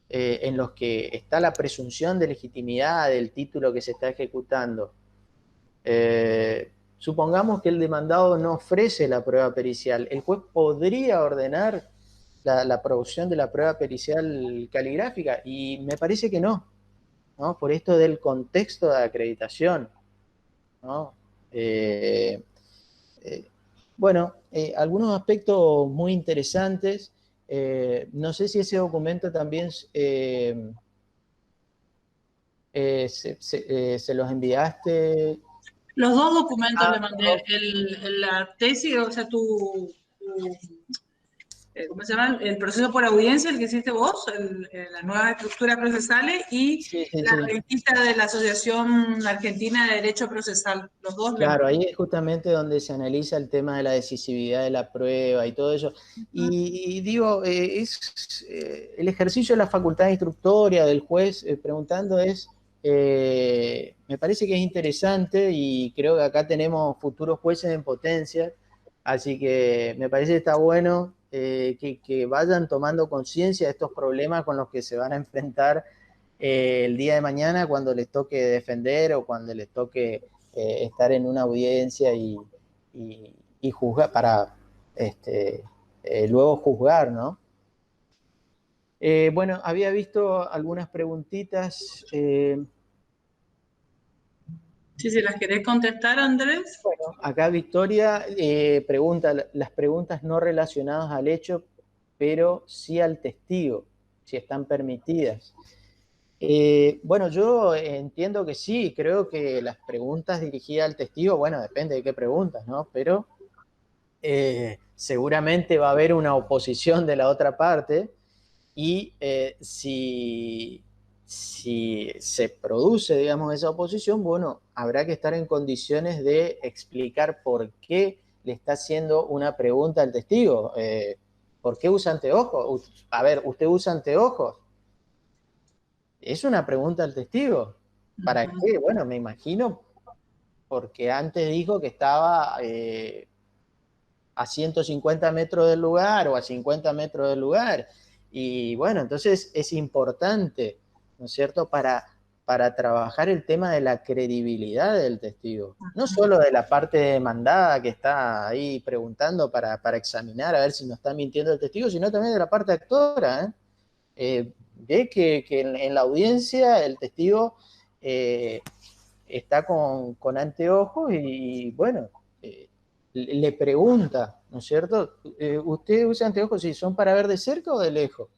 en los que está la presunción de legitimidad del título que se está ejecutando, supongamos que el demandado no ofrece la prueba pericial, ¿el juez podría ordenar la producción de la prueba pericial caligráfica? Y me parece que no, ¿no? Por esto del contexto de acreditación, ¿no? Eh, eh, bueno, algunos aspectos muy interesantes. No sé si ese documento también se los enviaste. Los dos documentos Ah, le mandé, la tesis, o sea, ¿cómo se llama? El proceso por audiencia, el que hiciste vos, las nuevas estructuras procesales y sí, sí, la sí. revista de la Asociación Argentina de Derecho Procesal. Los dos le Claro, mandé. ahí es justamente donde se analiza el tema de la decisividad de la prueba y todo eso. Y digo, el ejercicio de la facultad instructoria del juez preguntando me parece que es interesante, y creo que acá tenemos futuros jueces en potencia, así que me parece que está bueno que vayan tomando conciencia de estos problemas con los que se van a enfrentar el día de mañana cuando les toque defender o cuando les toque estar en una audiencia y juzgar para luego juzgar, ¿no? Bueno, había visto algunas preguntitas. Sí, si las querés contestar, Andrés. Bueno, acá Victoria pregunta las preguntas no relacionadas al hecho, pero sí al testigo, si están permitidas. Bueno, yo entiendo que sí, creo que las preguntas dirigidas al testigo, bueno, depende de qué preguntas, ¿no? Pero seguramente va a haber una oposición de la otra parte, y si se produce, digamos, esa oposición, bueno, habrá que estar en condiciones de explicar por qué le está haciendo una pregunta al testigo. ¿Por qué usa anteojos? A ver, ¿usted usa anteojos? Es una pregunta al testigo. ¿Para qué? Bueno, me imagino porque antes dijo que estaba a 150 metros del lugar o a 50 metros del lugar. Y bueno, entonces es importante, ¿no es cierto?, para trabajar el tema de la credibilidad del testigo. No solo de la parte demandada que está ahí preguntando para examinar a ver si no está mintiendo el testigo, sino también de la parte actora, ¿eh? Ve que en la audiencia el testigo está con anteojos y bueno, le pregunta, ¿no es cierto? ¿Usted usa anteojos si son para ver de cerca o de lejos?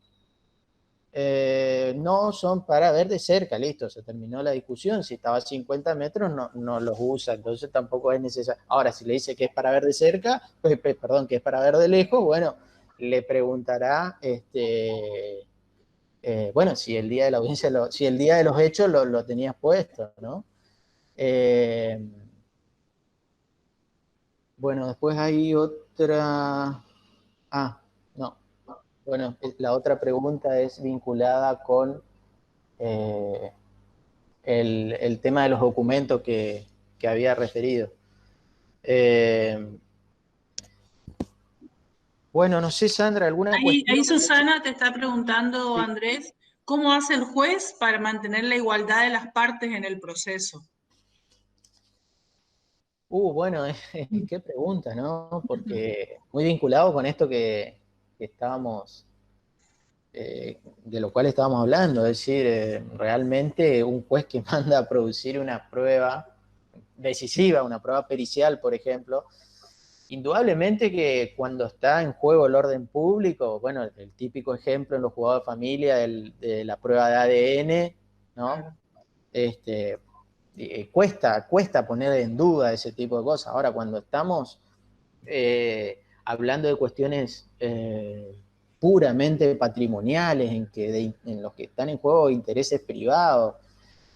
No, son para ver de cerca, listo, se terminó la discusión. Si estaba a 50 metros, no los usa, entonces tampoco es necesario. Ahora, si le dice que es para ver de cerca, perdón, que es para ver de lejos, bueno, le preguntará, bueno, si el día de la audiencia, si el día de los hechos lo tenías puesto, ¿no? Eh, bueno, después hay otra. Ah, no. Bueno, la otra pregunta es vinculada con eh, el tema de los documentos que había referido. Bueno, no sé, Sandra, ¿alguna cuestión? Ahí Susana te está preguntando, Sí. Andrés, ¿cómo hace el juez para mantener la igualdad de las partes en el proceso? Bueno, qué pregunta, ¿no? Porque muy vinculado con esto que estábamos, de lo cual estábamos hablando, es decir, realmente un juez que manda a producir una prueba decisiva, una prueba pericial, por ejemplo, indudablemente que cuando está en juego el orden público, bueno, el típico ejemplo en los juzgados de familia de la prueba de ADN, ¿no? Claro. Cuesta poner en duda ese tipo de cosas. Ahora, cuando estamos hablando de cuestiones puramente patrimoniales, en los que están en juego intereses privados,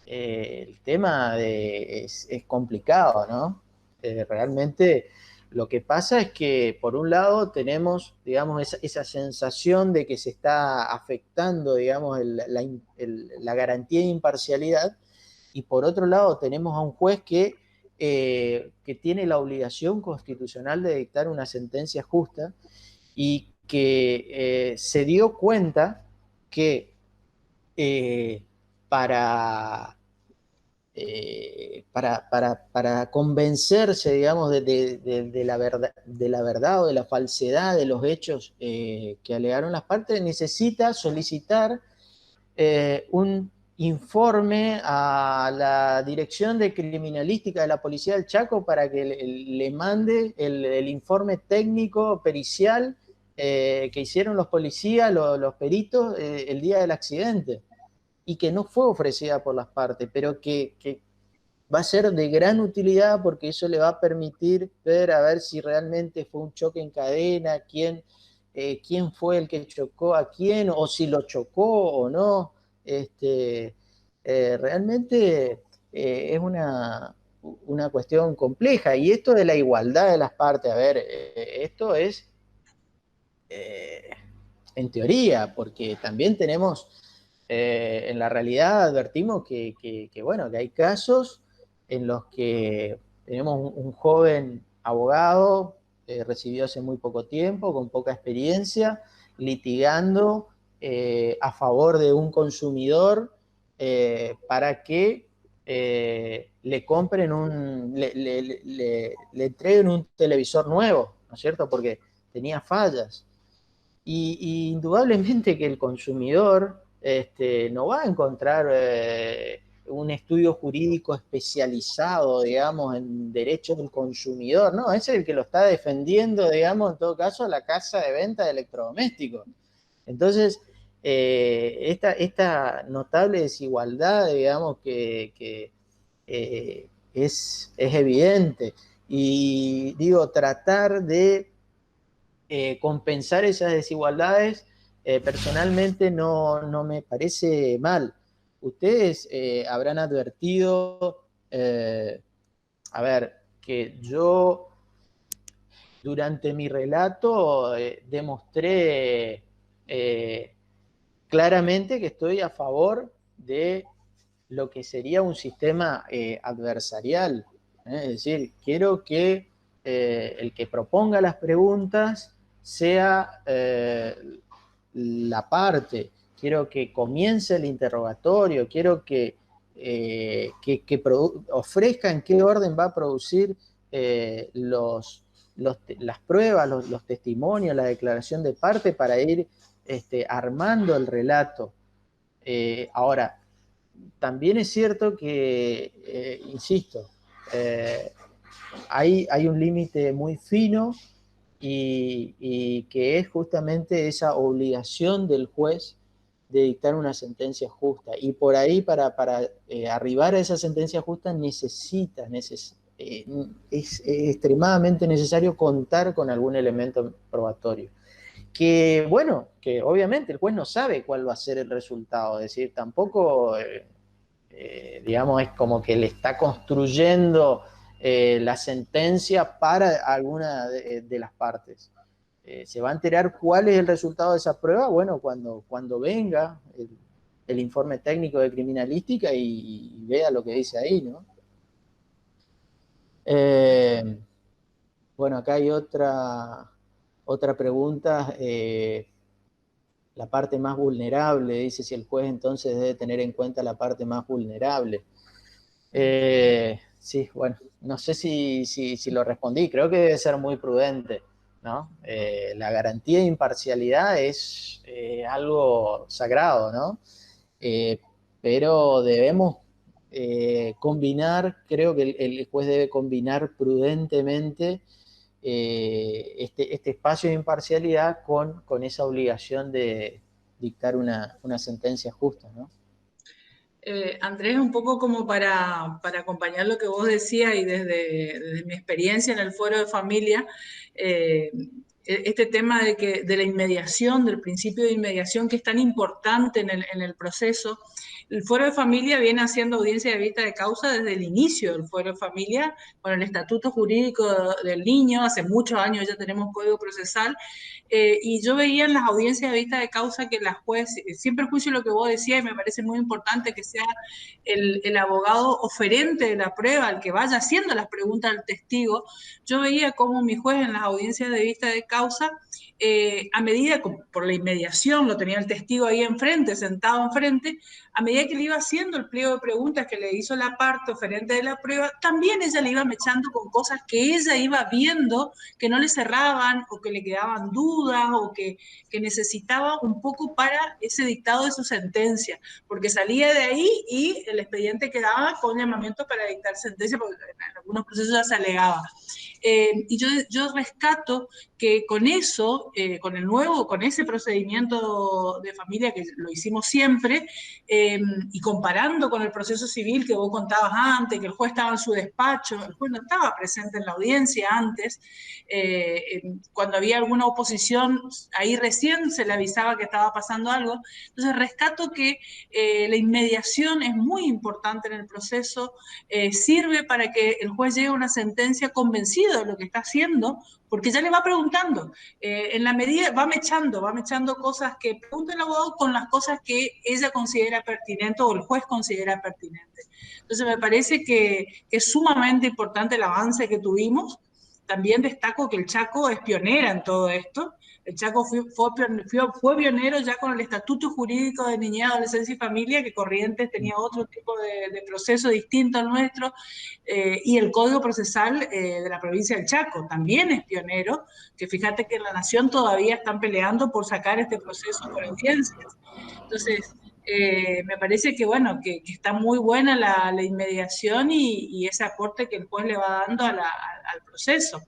el tema es complicado, ¿no? Realmente lo que pasa es que, por un lado, tenemos, digamos, esa sensación de que se está afectando, digamos, la garantía de imparcialidad, y por otro lado tenemos a un juez que tiene la obligación constitucional de dictar una sentencia justa y que se dio cuenta que eh, para para convencerse, digamos, de la verdad o de la falsedad de los hechos que alegaron las partes, necesita solicitar un informe a la Dirección de Criminalística de la Policía del Chaco para que le mande el informe técnico pericial que hicieron los policías, los peritos, el día del accidente, y que no fue ofrecida por las partes, pero que va a ser de gran utilidad porque eso le va a permitir ver a ver si realmente fue un choque en cadena, quién fue el que chocó a quién, o si lo chocó o no. Realmente es una cuestión compleja. Y esto de la igualdad de las partes, a ver, esto es eh, en teoría, porque también tenemos, en la realidad advertimos bueno, que hay casos en los que tenemos un joven abogado, recibido hace muy poco tiempo, con poca experiencia, litigando a favor de un consumidor para que le compren le entreguen un televisor nuevo, ¿no es cierto? Porque tenía fallas. Y indudablemente que el consumidor no va a encontrar un estudio jurídico especializado, digamos, en derechos del consumidor, ¿no? Ese es el que lo está defendiendo, digamos, en todo caso, la casa de venta de electrodomésticos. Entonces, esta notable desigualdad, digamos, que es evidente. Y digo, tratar de compensar esas desigualdades, personalmente no me parece mal. Ustedes habrán advertido, a ver, que yo durante mi relato demostré claramente que estoy a favor de lo que sería un sistema adversarial. Es decir, quiero que el que proponga las preguntas sea la parte, quiero que comience el interrogatorio, quiero que ofrezca en qué orden va a producir las pruebas, los testimonios, la declaración de parte para ir armando el relato. Ahora, también es cierto que, insisto, hay un límite muy fino y que es justamente esa obligación del juez de dictar una sentencia justa. Y por ahí, para arribar a esa sentencia justa, es extremadamente necesario contar con algún elemento probatorio. Que, bueno, que obviamente el juez no sabe cuál va a ser el resultado, es decir, tampoco, digamos, es como que le está construyendo la sentencia para alguna de las partes. Se va a enterar cuál es el resultado de esa prueba, bueno, cuando venga el informe técnico de criminalística y vea lo que dice ahí, ¿no? Bueno, acá hay otra pregunta. La parte más vulnerable, dice si el juez entonces debe tener en cuenta la parte más vulnerable. Sí, bueno, no sé si lo respondí, creo que debe ser muy prudente, ¿no? La garantía de imparcialidad es algo sagrado, ¿no? Pero debemos combinar, creo que el juez debe combinar prudentemente este espacio de imparcialidad con esa obligación de dictar una sentencia justa, ¿no? Andrés, un poco como para acompañar lo que vos decías y desde mi experiencia en el foro de familia, este tema de la inmediación, del principio de inmediación que es tan importante en el proceso. El foro de familia viene haciendo audiencia de vista de causa desde el inicio del foro de familia, con el estatuto jurídico del niño, hace muchos años ya tenemos código procesal, y yo veía en las audiencias de vista de causa que la juez, siempre juicio lo que vos decías, y me parece muy importante que sea el abogado oferente de la prueba, el que vaya haciendo las preguntas al testigo. Yo veía cómo mi juez en las audiencias de vista de causa, a medida, por la inmediación, lo tenía el testigo ahí enfrente, sentado enfrente, a medida que le iba haciendo el pliego de preguntas que le hizo la parte oferente de la prueba, también ella le iba mechando con cosas que ella iba viendo que no le cerraban o que le quedaban dudas o que necesitaba un poco para ese dictado de su sentencia, porque salía de ahí y el expediente quedaba con llamamiento para dictar sentencia, porque en algunos procesos ya se alegaba. Y yo rescato que con eso, con ese procedimiento de familia que lo hicimos siempre, y comparando con el proceso civil que vos contabas antes, que el juez estaba en su despacho, el juez no estaba presente en la audiencia antes, cuando había alguna oposición, ahí recién se le avisaba que estaba pasando algo. Entonces rescato que la inmediación es muy importante en el proceso, sirve para que el juez llegue a una sentencia convencido de lo que está haciendo, porque ya le va preguntando, en la medida, va mechando cosas que pregunta el abogado con las cosas que ella considera pertinente o el juez considera pertinente. Entonces me parece que es sumamente importante el avance que tuvimos. También destaco que el Chaco es pionera en todo esto. El Chaco fue pionero ya con el Estatuto Jurídico de Niñez, Adolescencia y Familia, que Corrientes tenía otro tipo de proceso distinto al nuestro, y el Código Procesal de la provincia del Chaco también es pionero, que fíjate que en la Nación todavía están peleando por sacar este proceso por audiencias. Entonces, me parece que, bueno, que está muy buena la inmediación y ese aporte que el juez le va dando al proceso.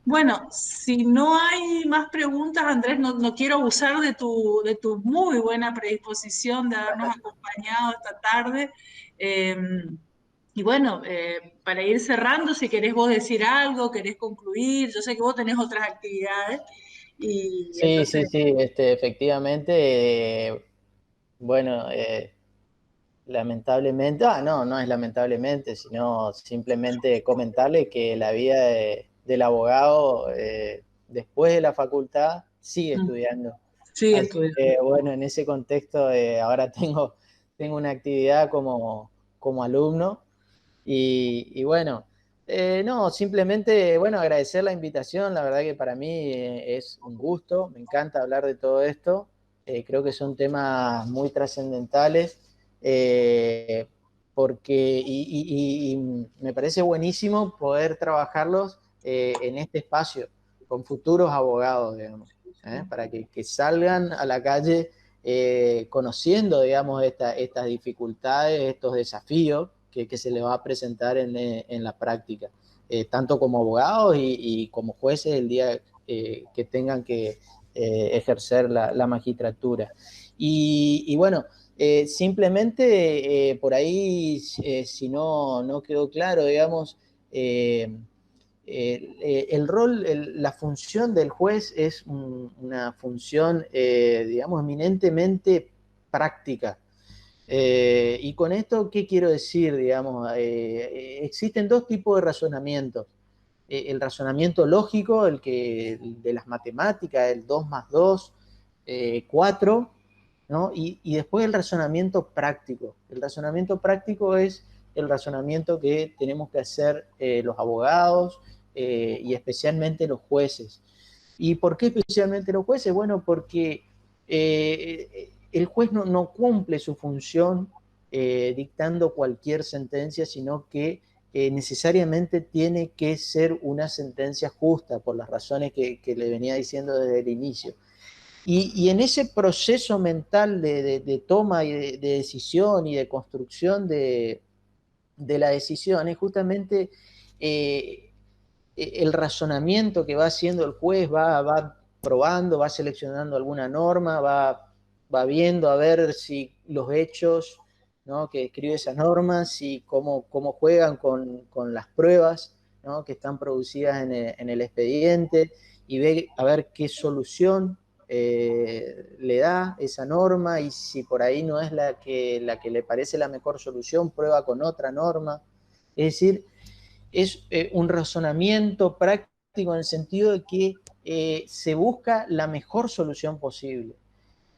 Bueno, si no hay más preguntas, Andrés, no quiero abusar de tu muy buena predisposición de habernos acompañado esta tarde. Eh, y bueno, para ir cerrando, si querés vos decir algo, querés concluir, yo sé que vos tenés otras actividades y Sí, sí, entonces... sí, efectivamente, bueno, lamentablemente, no, no es lamentablemente, sino simplemente comentarle que la vida del abogado después de la facultad sigue estudiando. Sí, Así estudiando. que bueno, en ese contexto ahora tengo una actividad como alumno y bueno, No, simplemente, bueno, agradecer la invitación. La verdad que para mí es un gusto. Me encanta hablar de todo esto. Creo que son temas muy trascendentales. eh, y me parece buenísimo poder trabajarlos en este espacio con futuros abogados, digamos, para que salgan a la calle conociendo, digamos, estas dificultades, estos desafíos que se les va a presentar en la práctica, tanto como abogados y como jueces el día que tengan que ejercer la magistratura. Y bueno, simplemente por ahí, si no quedó claro, digamos, el rol, la función del juez es una función, digamos, eminentemente práctica. Y con esto, ¿qué quiero decir? Digamos, existen dos tipos de razonamientos. El razonamiento lógico, el de las matemáticas, el 2 más 2, 4, ¿no? Y después el razonamiento práctico. El razonamiento práctico es el razonamiento que tenemos que hacer los abogados y especialmente los jueces. ¿Y por qué especialmente los jueces? Bueno, porque el juez no cumple su función dictando cualquier sentencia, sino que necesariamente tiene que ser una sentencia justa por las razones que le venía diciendo desde el inicio. Y en ese proceso mental de toma y de decisión y de construcción de la decisión es justamente el razonamiento que va haciendo el juez, va probando, va seleccionando alguna norma, va viendo a ver si los hechos, ¿no?, que describe esa norma, si cómo juegan con las pruebas, ¿no?, que están producidas en el expediente, y ve a ver qué solución le da esa norma, y si por ahí no es la que le parece la mejor solución, prueba con otra norma. Es decir, es un razonamiento práctico en el sentido de que se busca la mejor solución posible.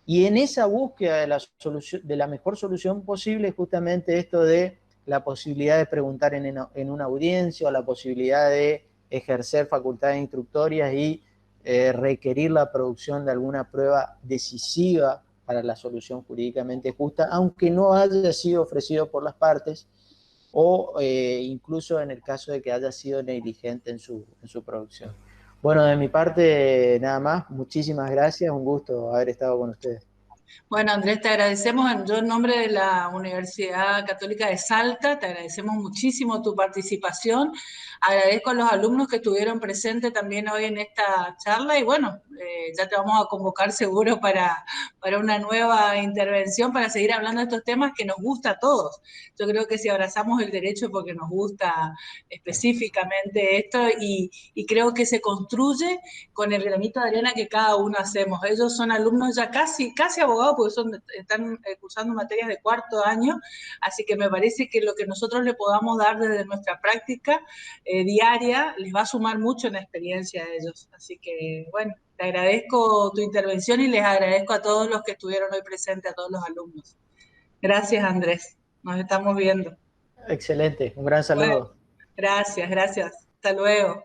Y en esa búsqueda de la mejor solución posible, justamente esto de la posibilidad de preguntar en una audiencia, o la posibilidad de ejercer facultades instructorias y requerir la producción de alguna prueba decisiva para la solución jurídicamente justa, aunque no haya sido ofrecido por las partes, o incluso en el caso de que haya sido negligente en su producción. Bueno, de mi parte, nada más. Muchísimas gracias. Un gusto haber estado con ustedes. Bueno, Andrés, te agradecemos, yo en nombre de la Universidad Católica de Salta, te agradecemos muchísimo tu participación, agradezco a los alumnos que estuvieron presentes también hoy en esta charla y bueno, ya te vamos a convocar seguro para una nueva intervención, para seguir hablando de estos temas que nos gusta a todos. Yo creo que si abrazamos el derecho porque nos gusta específicamente esto y creo que se construye con el granito de arena que cada uno hacemos. Ellos son alumnos ya casi abogados, porque están cursando materias de cuarto año, así que me parece que lo que nosotros le podamos dar desde nuestra práctica diaria les va a sumar mucho en la experiencia de ellos. Así que, bueno, te agradezco tu intervención y les agradezco a todos los que estuvieron hoy presentes, a todos los alumnos. Gracias, Andrés. Nos estamos viendo. Excelente. Un gran Bueno, saludo. gracias. Hasta luego.